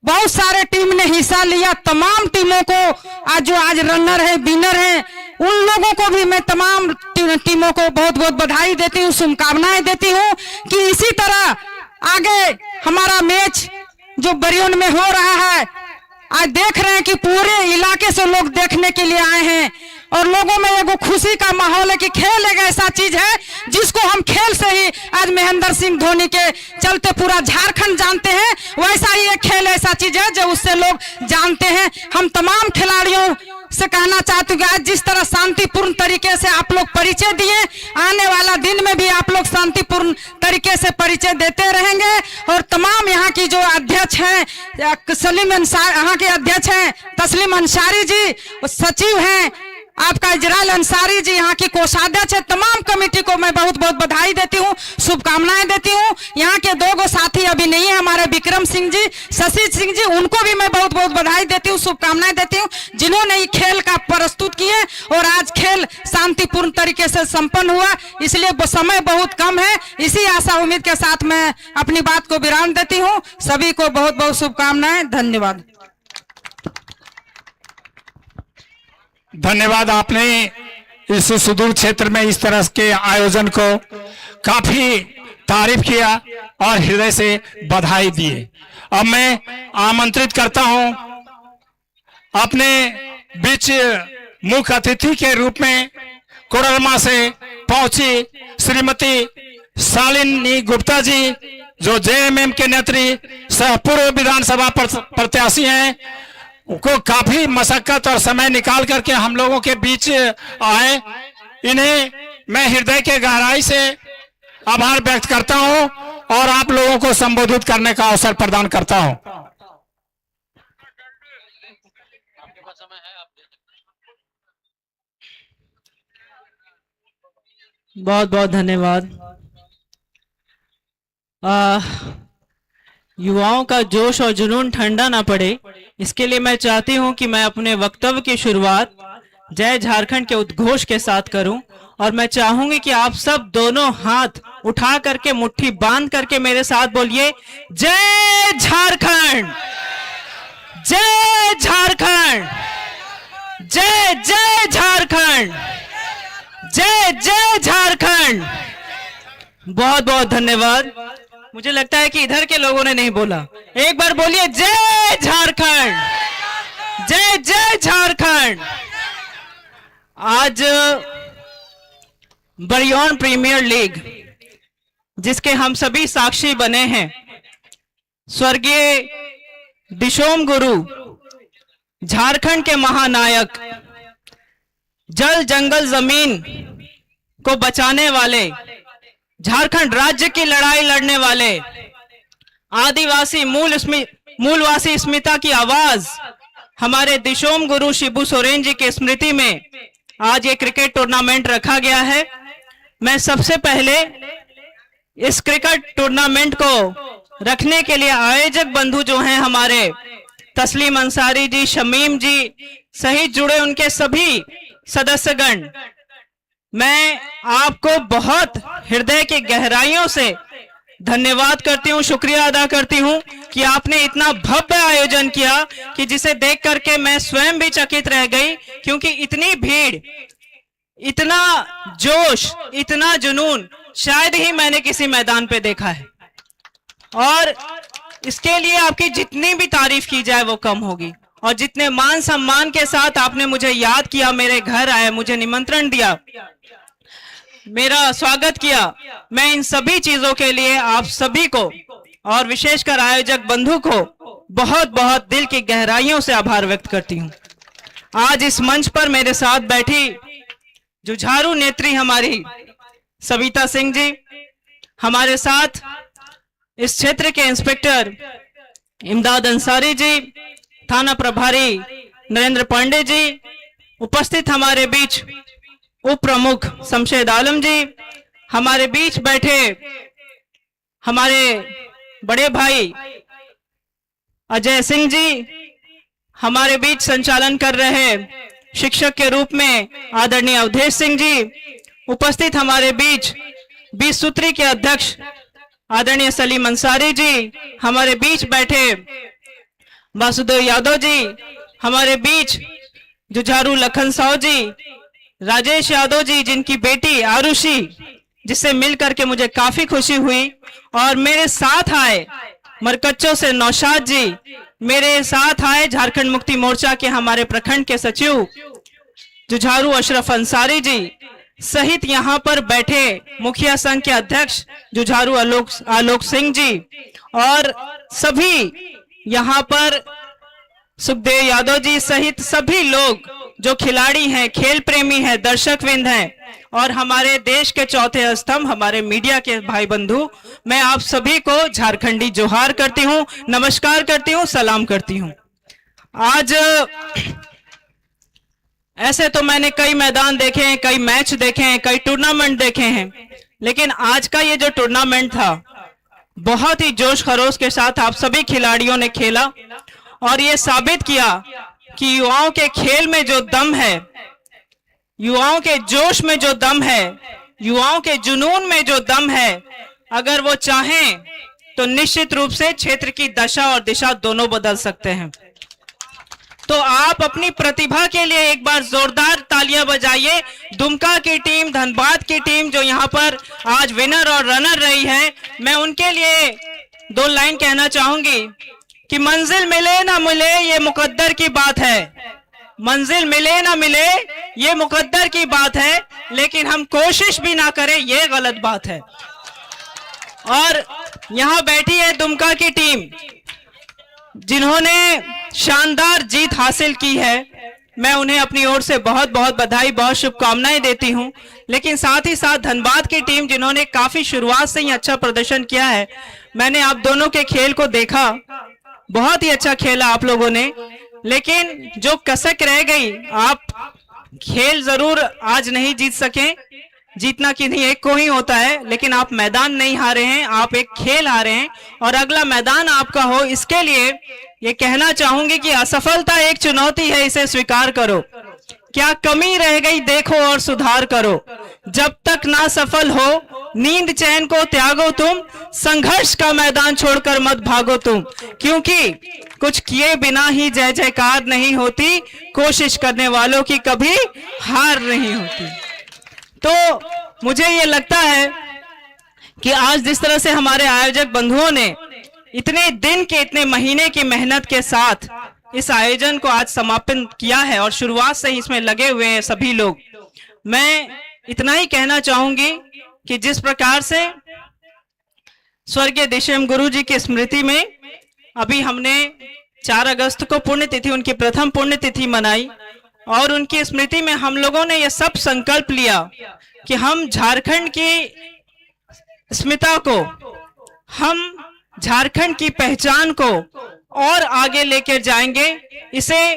बहुत सारे टीम ने हिस्सा लिया, तमाम टीमों को जो आज रनर है, विनर है, उन लोगों को भी मैं तमाम टीमों को बहुत बहुत बधाई देती हूँ, शुभकामनाएं देती हूँ कि इसी तरह आगे हमारा मैच जो बरियोन में हो रहा है, आज देख रहे हैं कि पूरे इलाके से लोग देखने के लिए आए हैं, और लोगों में एगो खुशी का माहौल है कि खेल एक ऐसा चीज है जिसको हम खेल से ही आज महेंद्र सिंह धोनी के चलते पूरा झारखंड जानते हैं, वैसा ही एक खेल ऐसा चीज है जो उससे लोग जानते हैं। हम तमाम खिलाड़ियों से कहना चाहती हूँ आज जिस तरह शांतिपूर्ण तरीके से आप लोग परिचय दिए, आने वाला दिन में भी आप लोग शांतिपूर्ण तरीके से परिचय देते रहेंगे। और तमाम यहाँ की जो अध्यक्ष हैं सलीम अंसारी, यहाँ के अध्यक्ष हैं तस्लीम अंसारी जी, सचिव हैं आपका इजराइल अंसारी जी, यहाँ की कोषाध्यक्ष है, तमाम कमेटी को मैं बहुत बहुत बधाई देती हूँ, शुभकामनाएं देती हूँ। यहाँ के 2 साथी अभी नहीं है, हमारे विक्रम सिंह जी, शशि सिंह जी, उनको भी मैं बहुत बहुत बधाई देती हूँ, शुभकामनाएं देती हूँ, जिन्होंने ये खेल का प्रस्तुत किए और आज खेल शांतिपूर्ण तरीके से संपन्न हुआ। इसलिए समय बहुत कम है, इसी आशा उम्मीद के साथ मैं अपनी बात को विराम देती हूँ। सभी को बहुत बहुत शुभकामनाएं, धन्यवाद। धन्यवाद, आपने इस सुदूर क्षेत्र में इस तरह के आयोजन को काफी तारीफ किया और हृदय से बधाई दिए। अब मैं आमंत्रित करता हूं अपने बीच मुख्य अतिथि के रूप में कोडरमा से पहुंची श्रीमती शालिनी गुप्ता जी, जो जेएमएम के नेत्री सह पूर्व विधानसभा प्रत्याशी हैं, को काफी मशक्कत और समय निकाल करके हम लोगों के बीच आए। इन्हें मैं हृदय के गहराई से आभार व्यक्त करता हूं और आप लोगों को संबोधित करने का अवसर प्रदान करता हूं। बहुत बहुत धन्यवाद। युवाओं का जोश और जुनून ठंडा ना पड़े, इसके लिए मैं चाहती हूं कि मैं अपने वक्तव्य की शुरुआत जय झारखंड के उद्घोष के साथ करूं, और मैं चाहूंगी कि आप सब दोनों हाथ उठा करके मुट्ठी बांध करके मेरे साथ बोलिए जय झारखंड, जय झारखंड, जय जय झारखंड, जय जय झारखंड। बहुत बहुत धन्यवाद। मुझे लगता है कि इधर के लोगों ने नहीं बोला, एक बार बोलिए जय झारखंड, जय जय झारखंड। आज बरियौन प्रीमियर लीग, जिसके हम सभी साक्षी बने हैं, स्वर्गीय दिशोम गुरु, झारखंड के महानायक, जल जंगल जमीन को बचाने वाले, झारखंड राज्य की लड़ाई लड़ने वाले, आदिवासी मूलवासी अस्मिता की आवाज हमारे दिशोम गुरु शिबू सोरेन जी की स्मृति में आज ये क्रिकेट टूर्नामेंट रखा गया है। मैं सबसे पहले इस क्रिकेट टूर्नामेंट को रखने के लिए आयोजक बंधु जो हैं हमारे तस्लीम अंसारी जी, शमीम जी सहित जुड़े उनके सभी सदस्यगण, मैं आपको बहुत हृदय की गहराइयों से धन्यवाद करती हूँ, शुक्रिया अदा करती हूँ कि आपने इतना भव्य आयोजन किया कि जिसे देख करके मैं स्वयं भी चकित रह गई, क्योंकि इतनी भीड़, इतना जोश, इतना जुनून शायद ही मैंने किसी मैदान पे देखा है। और इसके लिए आपकी जितनी भी तारीफ की जाए वो कम होगी। और जितने मान सम्मान के साथ आपने मुझे याद किया, मेरे घर आए, मुझे निमंत्रण दिया, मेरा स्वागत किया, मैं इन सभी चीजों के लिए आप सभी को और विशेषकर आयोजक बंधु को बहुत बहुत दिल की गहराइयों से आभार व्यक्त करती हूं। आज इस मंच पर मेरे साथ बैठी जुझारू नेत्री हमारी सविता सिंह जी, हमारे साथ इस क्षेत्र के इंस्पेक्टर इमदाद अंसारी जी, थाना प्रभारी नरेंद्र पांडे जी, उपस्थित हमारे बीच उप प्रमुख शमशेद आलम जी, हमारे बीच बैठे हमारे बड़े भाई अजय सिंह जी, हमारे बीच संचालन कर रहे शिक्षक के रूप में आदरणीय अवधेश सिंह जी, उपस्थित हमारे बीच 20 सूत्री के अध्यक्ष आदरणीय सलीम अंसारी जी, हमारे बीच बैठे वासुदेव यादव जी, हमारे बीच जुझारू लखन साव जी, राजेश यादव जी जिनकी बेटी आरुषि, जिससे मिलकर के मुझे काफी खुशी हुई, और मेरे साथ आए मरकच्चों से नौशाद जी, मेरे साथ आए झारखंड मुक्ति मोर्चा के हमारे प्रखंड के सचिव जुझारू अशरफ अंसारी जी, सहित यहाँ पर बैठे मुखिया संघ के अध्यक्ष जुझारू आलोक सिंह जी, और सभी यहाँ पर सुखदेव यादव जी सहित सभी लोग जो खिलाड़ी हैं, खेल प्रेमी हैं, दर्शक वृंद हैं, और हमारे देश के चौथे स्तंभ हमारे मीडिया के भाई बंधु, मैं आप सभी को झारखंडी जोहार करती हूँ, नमस्कार करती हूँ, सलाम करती हूँ। आज ऐसे तो मैंने कई मैदान देखे हैं, कई मैच देखे हैं, कई टूर्नामेंट देखे हैं, लेकिन आज का ये जो टूर्नामेंट था बहुत ही जोश खरोश के साथ आप सभी खिलाड़ियों ने खेला, और ये साबित किया कि युवाओं के खेल में जो दम है, युवाओं के जोश में जो दम है, युवाओं के जुनून में जो दम है, अगर वो चाहें तो निश्चित रूप से क्षेत्र की दशा और दिशा दोनों बदल सकते हैं। तो आप अपनी प्रतिभा के लिए एक बार जोरदार तालियां बजाइए। दुमका की टीम, धनबाद की टीम जो यहाँ पर आज विनर और रनर रही है, मैं उनके लिए 2 लाइन कहना चाहूंगी कि मंजिल मिले ना मिले ये मुकद्दर की बात है, मंजिल मिले ना मिले ये मुकद्दर की बात है, लेकिन हम कोशिश भी ना करें ये गलत बात है। और यहाँ बैठी है दुमका की टीम, जिन्होंने शानदार जीत हासिल की है, मैं उन्हें अपनी ओर से बहुत बहुत बधाई, बहुत शुभकामनाएं देती हूं। लेकिन साथ ही साथ धनबाद की टीम जिन्होंने काफी शुरुआत से ही अच्छा प्रदर्शन किया है, मैंने आप दोनों के खेल को देखा, बहुत ही अच्छा खेला आप लोगों ने। लेकिन जो कसक रह गई, आप खेल जरूर आज नहीं जीत सके, जीतना किन्हीं एक को ही होता है, लेकिन आप मैदान नहीं हारे हैं, आप एक खेल हारे हैं और अगला मैदान आपका हो, इसके लिए ये कहना चाहूंगी कि असफलता एक चुनौती है, इसे स्वीकार करो। क्या कमी रह गई देखो और सुधार करो, जब तक ना सफल हो नींद चैन को त्यागो तुम, संघर्ष का मैदान छोड़कर मत भागो तुम, क्योंकि कुछ किए बिना ही जय जयकार नहीं होती, कोशिश करने वालों की कभी हार नहीं होती। तो मुझे ये लगता है कि आज जिस तरह से हमारे आयोजक बंधुओं ने इतने दिन के, इतने महीने की मेहनत के साथ इस आयोजन को आज समापन किया है और शुरुआत से ही इसमें लगे हुए हैं सभी लोग, मैं इतना ही कहना चाहूंगी कि जिस प्रकार से स्वर्गीय देशम गुरु जी की स्मृति में अभी हमने 4 अगस्त को पुण्यतिथि, उनकी प्रथम पुण्यतिथि मनाई और उनकी स्मृति में हम लोगों ने यह सब संकल्प लिया कि हम झारखंड की अस्मिता को, हम झारखंड की पहचान को और आगे लेकर जाएंगे, इसे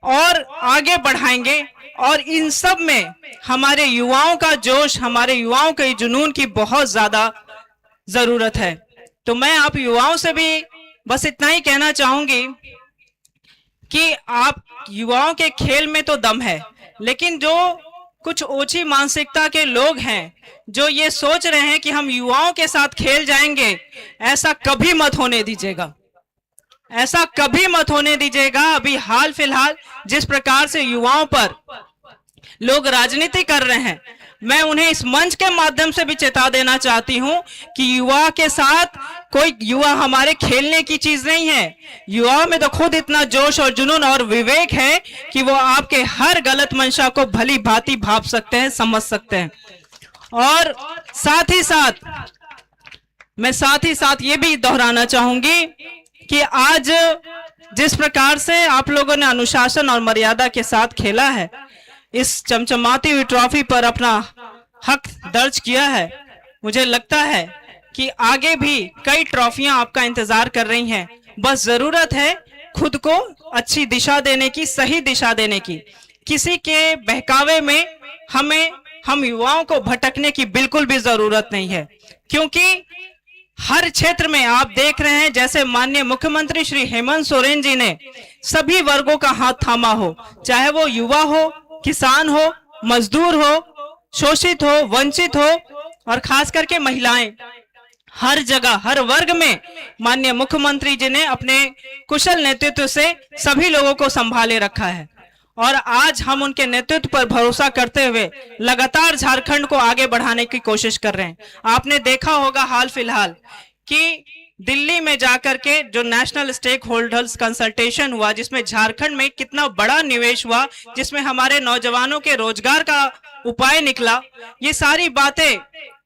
और आगे बढ़ाएंगे और इन सब में हमारे युवाओं का जोश, हमारे युवाओं के जुनून की बहुत ज्यादा जरूरत है। तो मैं आप युवाओं से भी बस इतना ही कहना चाहूंगी कि आप युवाओं के खेल में तो दम है, लेकिन जो कुछ ओछी मानसिकता के लोग हैं जो ये सोच रहे हैं कि हम युवाओं के साथ खेल जाएंगे, ऐसा कभी मत होने दीजिएगा, ऐसा कभी मत होने दीजिएगा। अभी हाल फिलहाल जिस प्रकार से युवाओं पर लोग राजनीति कर रहे हैं, मैं उन्हें इस मंच के माध्यम से भी चेता देना चाहती हूं कि युवा के साथ कोई युवा हमारे खेलने की चीज नहीं है। युवाओं में तो खुद इतना जोश और जुनून और विवेक है कि वो आपके हर गलत मंशा को भली भांति भाप सकते हैं, समझ सकते हैं। और साथ ही साथ ये भी दोहराना चाहूंगी कि आज जिस प्रकार से आप लोगों ने अनुशासन और मर्यादा के साथ खेला है, इस चमचमाती हुई ट्रॉफी पर अपना हक दर्ज किया है, मुझे लगता है कि आगे भी कई ट्रॉफियां आपका इंतजार कर रही हैं। बस जरूरत है खुद को अच्छी दिशा देने की, सही दिशा देने की। किसी के बहकावे में हम युवाओं को भटकने की बिल्कुल भी जरूरत नहीं है, क्योंकि हर क्षेत्र में आप देख रहे हैं जैसे माननीय मुख्यमंत्री श्री हेमंत सोरेन जी ने सभी वर्गों का हाथ थामा हो, चाहे वो युवा हो, किसान हो, मजदूर हो, शोषित हो, वंचित हो और खास करके महिलाएं, हर जगह हर वर्ग में माननीय मुख्यमंत्री जी ने अपने कुशल नेतृत्व से सभी लोगों को संभाले रखा है और आज हम उनके नेतृत्व पर भरोसा करते हुए लगातार झारखंड को आगे बढ़ाने की कोशिश कर रहे हैं। आपने देखा होगा हाल फिलहाल कि दिल्ली में जाकर के जो नेशनल स्टेक होल्डर्स कंसल्टेशन हुआ, जिसमें झारखंड में कितना बड़ा निवेश हुआ, जिसमें हमारे नौजवानों के रोजगार का उपाय निकला, ये सारी बातें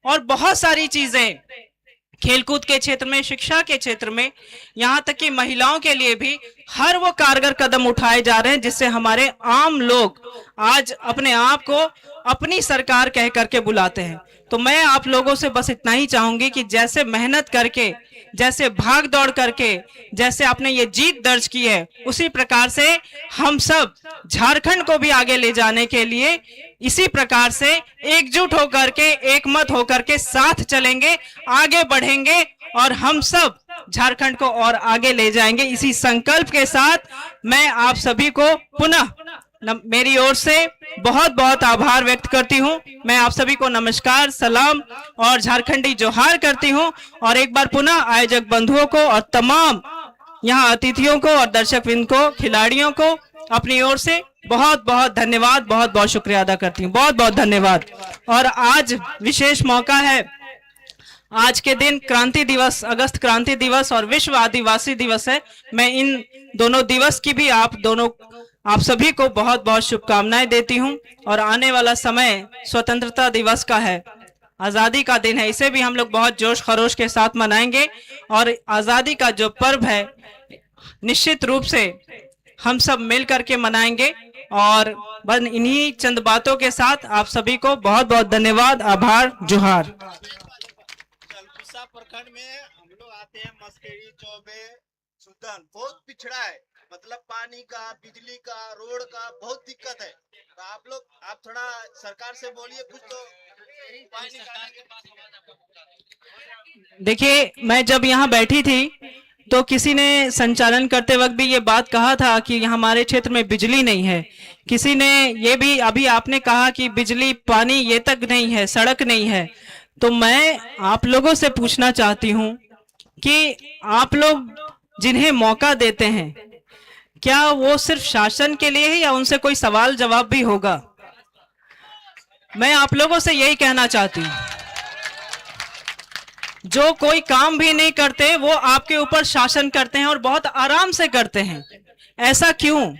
और बहुत सारी चीजें खेलकूद के क्षेत्र में, शिक्षा के क्षेत्र में, यहाँ तक कि महिलाओं के लिए भी हर वो कारगर कदम उठाए जा रहे हैं जिससे हमारे आम लोग आज अपने आप को अपनी सरकार कह करके बुलाते हैं। तो मैं आप लोगों से बस इतना ही चाहूंगी कि जैसे मेहनत करके, जैसे भाग दौड़ करके, जैसे आपने ये जीत दर्ज की है, उसी प्रकार से हम सब झारखंड को भी आगे ले जाने के लिए इसी प्रकार से एकजुट होकर के, एकमत होकर के साथ चलेंगे, आगे बढ़ेंगे और हम सब झारखंड को और आगे ले जाएंगे। इसी संकल्प के साथ मैं आप सभी को पुनः मेरी ओर से बहुत बहुत आभार व्यक्त करती हूं। मैं आप सभी को नमस्कार, सलाम और झारखंडी जोहार करती हूं और एक बार पुनः आयोजक बंधुओं को और तमाम यहां अतिथियों को और दर्शकवृंद को, खिलाड़ियों को अपनी ओर से बहुत बहुत धन्यवाद, बहुत बहुत शुक्रिया अदा करती हूं। बहुत बहुत धन्यवाद। और आज विशेष मौका है, आज के दिन क्रांति दिवस, अगस्त क्रांति दिवस और विश्व आदिवासी दिवस है। मैं इन दोनों दिवस की भी आप सभी को बहुत बहुत शुभकामनाएं देती हूं। और आने वाला समय स्वतंत्रता दिवस का है, आजादी का दिन है, इसे भी हम लोग बहुत जोश खरोश के साथ मनाएंगे। और आजादी का जो पर्व है निश्चित रूप से हम सब मिल करके मनाएंगे और बस इन्हीं चंद बातों के साथ आप सभी को बहुत बहुत धन्यवाद, आभार, जोहार। चलकुसा प्रखंड में हम लोग आते हैं, मस्केरी, चौबे, सुल्तान बहुत पिछड़ा है, मतलब पानी का, बिजली का, रोड का बहुत दिक्कत है। तो आप थोड़ा सरकार से बोलिए कुछ तो पानी देखिए, मैं जब यहाँ बैठी थी तो किसी ने संचालन करते वक्त भी ये बात कहा था कि हमारे क्षेत्र में बिजली नहीं है। किसी ने ये भी अभी आपने कहा कि बिजली पानी ये तक नहीं है, सड़क नहीं है। तो मैं आप लोगों से पूछना चाहती हूँ कि आप लोग जिन्हें मौका देते हैं, क्या वो सिर्फ शासन के लिए है या उनसे कोई सवाल जवाब भी होगा? मैं आप लोगों से यही कहना चाहती हूँ, जो कोई काम भी नहीं करते वो आपके ऊपर शासन करते हैं और बहुत आराम से करते हैं। ऐसा क्यों?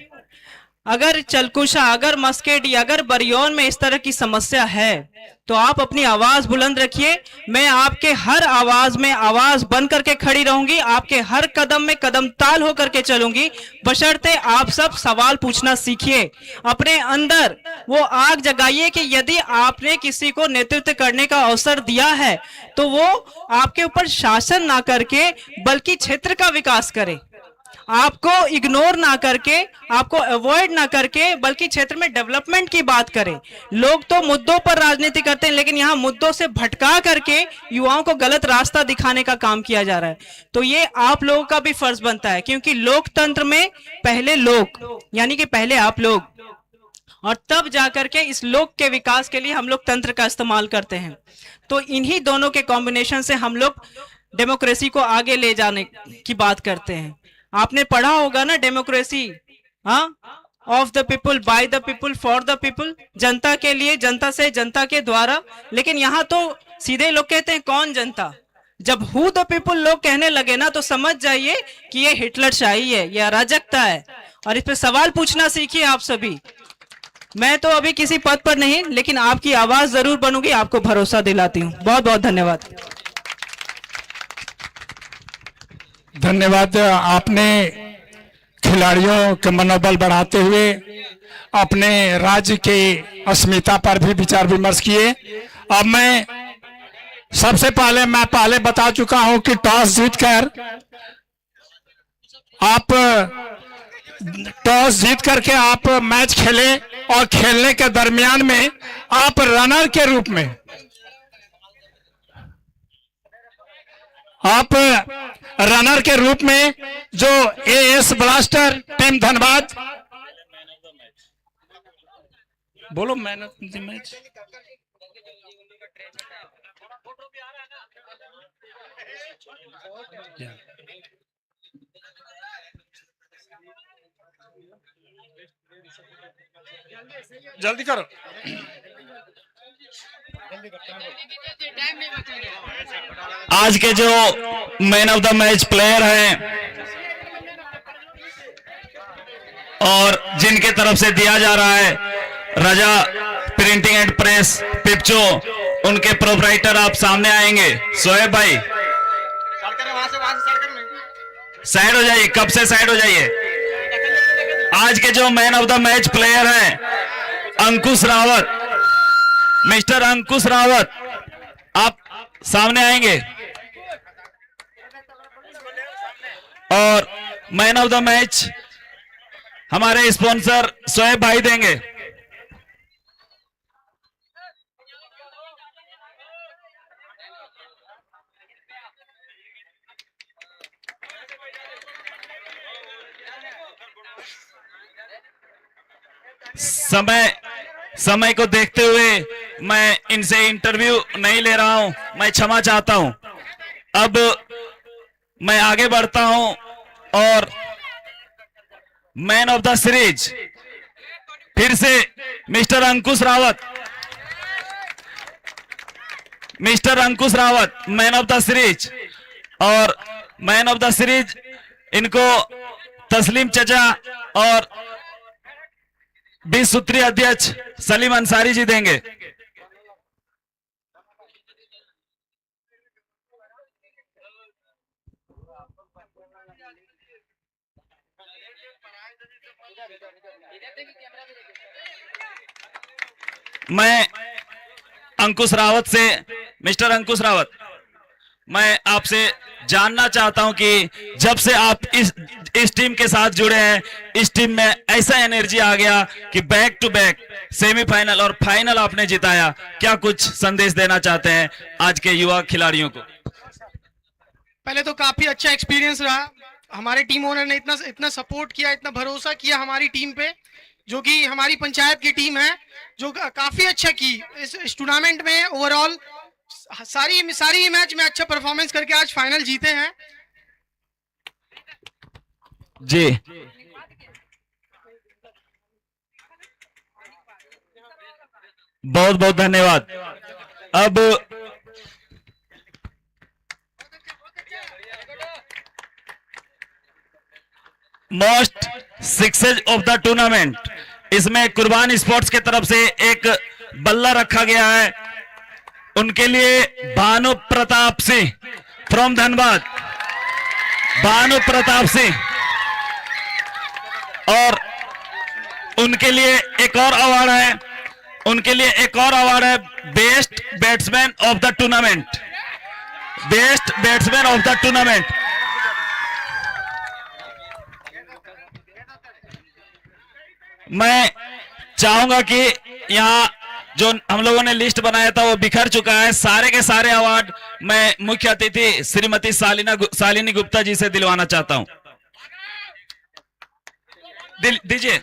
अगर चलकुशा, अगर मस्केडी, अगर बरियौन में इस तरह की समस्या है तो आप अपनी आवाज बुलंद रखिए। मैं आपके हर आवाज में आवाज बन करके खड़ी रहूंगी, आपके हर कदम में कदम ताल होकर के चलूंगी, बशर्ते आप सब सवाल पूछना सीखिए। अपने अंदर वो आग जगाइए कि यदि आपने किसी को नेतृत्व करने का अवसर दिया है तो वो आपके ऊपर शासन ना करके बल्कि क्षेत्र का विकास करे, आपको इग्नोर ना करके, आपको अवॉइड ना करके, बल्कि क्षेत्र में डेवलपमेंट की बात करें। लोग तो मुद्दों पर राजनीति करते हैं, लेकिन यहाँ मुद्दों से भटका करके युवाओं को गलत रास्ता दिखाने का काम किया जा रहा है। तो ये आप लोगों का भी फर्ज बनता है, क्योंकि लोकतंत्र में पहले लोग, यानी कि पहले आप लोग, और तब जाकर के इस लोक के विकास के लिए हम लोग तंत्र का इस्तेमाल करते हैं। तो इन्हीं दोनों के कॉम्बिनेशन से हम लोग डेमोक्रेसी को आगे ले जाने की बात करते हैं। आपने पढ़ा होगा ना डेमोक्रेसी, हाँ, of the people, by the people, for the people, जनता के लिए, जनता से, जनता के द्वारा। लेकिन यहाँ तो सीधे लोग कहते हैं कौन जनता। जब हु द पीपुल लोग कहने लगे ना तो समझ जाइए कि ये हिटलरशाही है, ये अराजकता है। और इस पे सवाल पूछना सीखिए आप सभी। मैं तो अभी किसी पद पर नहीं, लेकिन आपकी आवाज जरूर बनूंगी, आपको भरोसा दिलाती हूँ। बहुत बहुत धन्यवाद। धन्यवाद। आपने खिलाड़ियों के मनोबल बढ़ाते हुए अपने राज्य के अस्मिता पर भी विचार विमर्श किए। अब मैं सबसे पहले बता चुका हूं कि टॉस जीतकर आप मैच खेले और खेलने के दरमियान में आप रनर के रूप में जो एएस ब्लास्टर टीम धनबाद, बोलो मैन ऑफ द मैच, जल्दी करो। आज के जो man of the match player हैं और जिनके तरफ से दिया जा रहा है राजा प्रिंटिंग एंड प्रेस पिपचो, उनके प्रोपराइटर आप सामने आएंगे। सोहेब भाई साइड हो जाइए, कब से साइड हो जाइए। आज के जो man of the match player हैं अंकुश रावत, मिस्टर अंकुश रावत, आप सामने आएंगे और मैन ऑफ द मैच हमारे स्पॉन्सर सोहेब भाई देंगे। समय को देखते हुए मैं इनसे इंटरव्यू नहीं ले रहा हूं, मैं क्षमा चाहता हूं। अब मैं आगे बढ़ता हूं और मैन ऑफ द सीरीज फिर से mister Ankush Rawat, man of the series. और मैन ऑफ द सीरीज इनको तस्लीम चचा और 20 सूत्रीय अध्यक्ष सलीम अंसारी जी देंगे। मैं अंकुश रावत से, मिस्टर अंकुश रावत, मैं आपसे जानना चाहता हूं कि जब से आप इस टीम के साथ जुड़े हैं, इस टीम में ऐसा एनर्जी आ गया कि बैक टू बैक सेमीफाइनल और फाइनल आपने जिताया, क्या कुछ संदेश देना चाहते हैं आज के युवा खिलाड़ियों को? पहले तो काफी अच्छा एक्सपीरियंस रहा। हमारे टीम ओनर ने इतना सपोर्ट किया, इतना भरोसा किया हमारी टीम पे, जो कि हमारी पंचायत की टीम है, जो काफी अच्छा की इस टूर्नामेंट में। ओवरऑल सारी मैच में अच्छा परफॉर्मेंस करके आज फाइनल जीते हैं। जी, बहुत बहुत धन्यवाद। अब most success of the tournament, इसमें कुर्बान स्पोर्ट्स की तरफ से एक बल्ला रखा गया है। उनके लिए भानु प्रताप सिंह फ्रॉम धनबाद, भानु प्रताप सिंह, और उनके लिए एक और अवार्ड है, उनके लिए एक और अवार्ड है best batsman of the tournament, best batsman of the tournament. मैं चाहूंगा कि यहाँ जो हम लोगों ने लिस्ट बनाया था वो बिखर चुका है। सारे के सारे अवार्ड मैं मुख्य अतिथि श्रीमती शालिनी गुप्ता जी से दिलवाना चाहता हूं। दीजिए।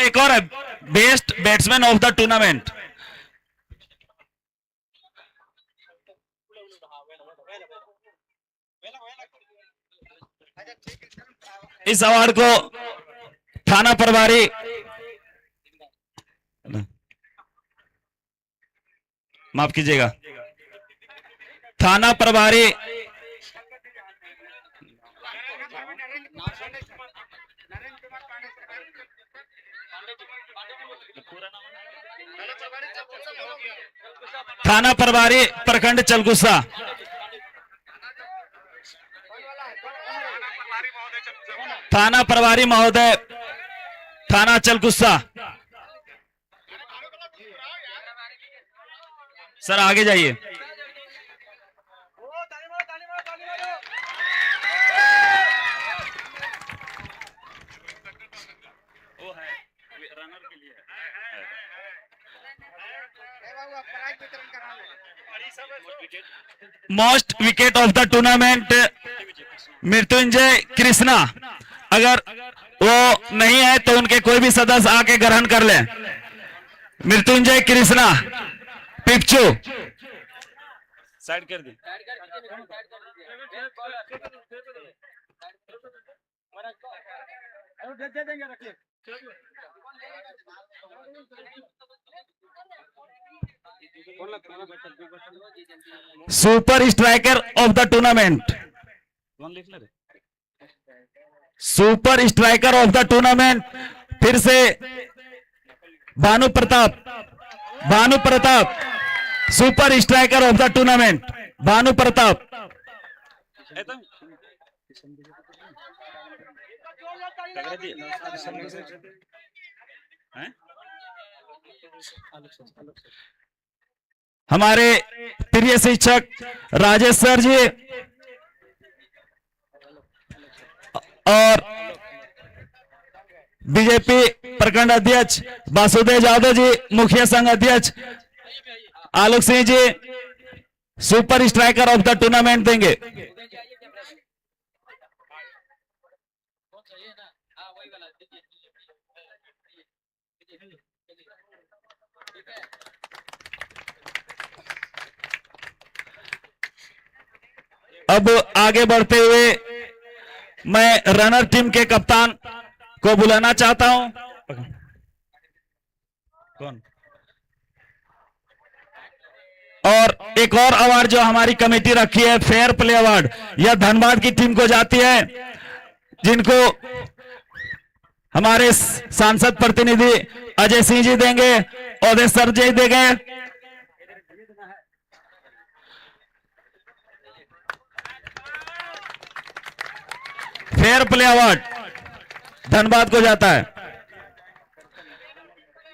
एक और है best batsman of the tournament. इस अवार्ड को थाना प्रभारी माफ कीजिएगा, थाना प्रभारी प्रखंड चलगुस्सा, थाना प्रभारी महोदय, थाना चलगुस्सा। सर आगे जाइए। Most wicket of the tournament Mrityunjay Krishna. अगर वो नहीं है तो उनके कोई भी सदस्य आके ग्रहण कर ले। मृत्युंजय कृष्णा पिपचू साइड कर दी। Super striker of the tournament, super striker of the tournament फिर से Bhanu Pratap, Bhanu Pratap super striker of the tournament, Bhanu Pratap. हमारे प्रिय शिक्षक राजेश सर जी और बीजेपी प्रखंड अध्यक्ष वासुदेव यादव जी, मुखिया संघ अध्यक्ष Alok Singh ji super striker of the tournament देंगे। अब आगे बढ़ते हुए मैं रनर टीम के कप्तान को बुलाना चाहता हूं। कौन? और एक और अवार्ड जो हमारी कमेटी रखी है फेयर प्ले अवार्ड, यह धनबाद की टीम को जाती है, जिनको हमारे सांसद प्रतिनिधि अजय सिंह जी देंगे। ओदे सर जी दे गए। फेयर प्ले अवार्ड धनबाद को जाता है।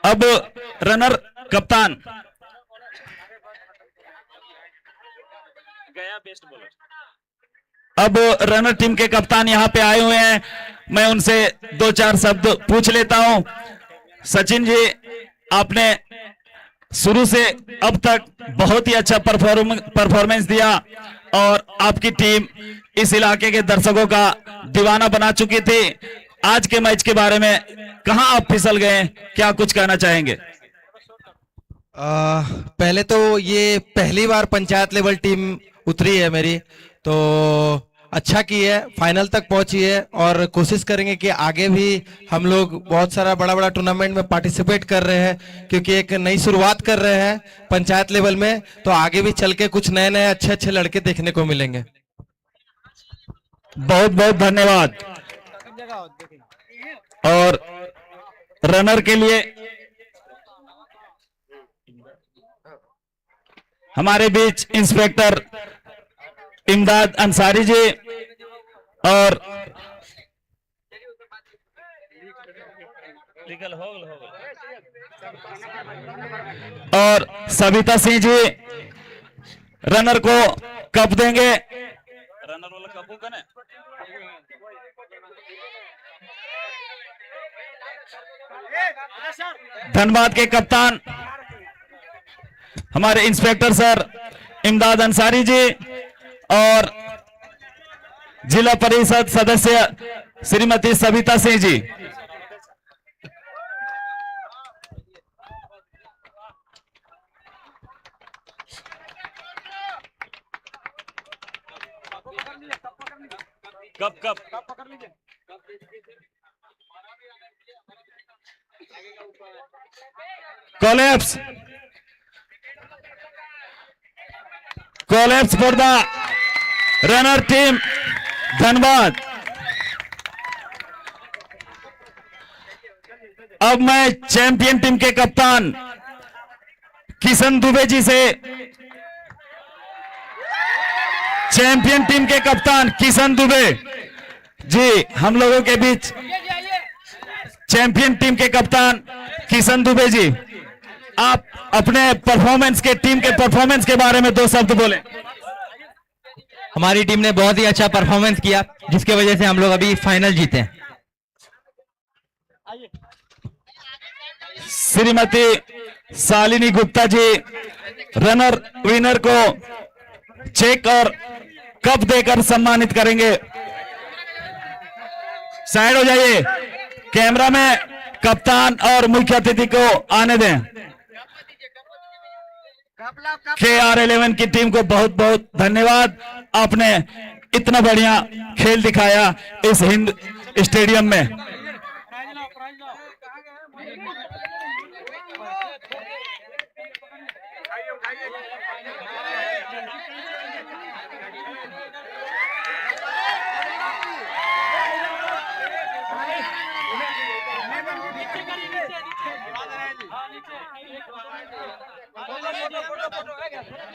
अब रनर कप्तान अब रनर टीम के कप्तान यहां पे आए हुए हैं, मैं उनसे 2-4 शब्द पूछ लेता हूं। सचिन जी, आपने शुरू से अब तक बहुत ही अच्छा परफॉर्मेंस दिया और आपकी टीम इस इलाके के दर्शकों का दीवाना बना चुकी थी। आज के मैच के बारे में कहां आप फिसल गए, क्या कुछ कहना चाहेंगे? पहले तो ये पहली बार पंचायत लेवल टीम उतरी है मेरी, तो अच्छा की है, फाइनल तक पहुंची है और कोशिश करेंगे कि आगे भी हम लोग बहुत सारा बड़ा बड़ा टूर्नामेंट में पार्टिसिपेट कर रहे हैं, क्योंकि एक नई शुरुआत कर रहे हैं पंचायत लेवल में, तो आगे भी चल के कुछ नए नए अच्छे अच्छे लड़के देखने को मिलेंगे। बहुत बहुत धन्यवाद। और रनर के लिए हमारे बीच इंस्पेक्टर इमदाद अंसारी जी और सविता सिंह जी रनर को कप देंगे। रनर वाला कप होगा ना? धनबाद के कप्तान हमारे इंस्पेक्टर सर इमदाद अंसारी जी और जिला परिषद सदस्य श्रीमती सविता सिंह जी। कप पकड़ लीजिए। Collapse for the runner team Dhanbad. अब मैं चैंपियन टीम के कप्तान किशन दुबे जी से चैंपियन टीम के कप्तान किशन दुबे जी हम लोगों के बीच चैंपियन टीम के कप्तान किशन दुबे जी, आप अपने परफॉर्मेंस के टीम के परफॉर्मेंस के बारे में 2 शब्द बोलें। हमारी टीम ने बहुत ही अच्छा परफॉर्मेंस किया, जिसके वजह से हम लोग अभी फाइनल जीते। श्रीमती शालिनी गुप्ता जी रनर विनर को चेक और कप देकर सम्मानित करेंगे। साइड हो जाइए, कैमरा में कप्तान और मुख्य अतिथि को आने दें। KR11 की टीम को बहुत बहुत धन्यवाद, आपने इतना बढ़िया खेल दिखाया इस हिंद स्टेडियम में।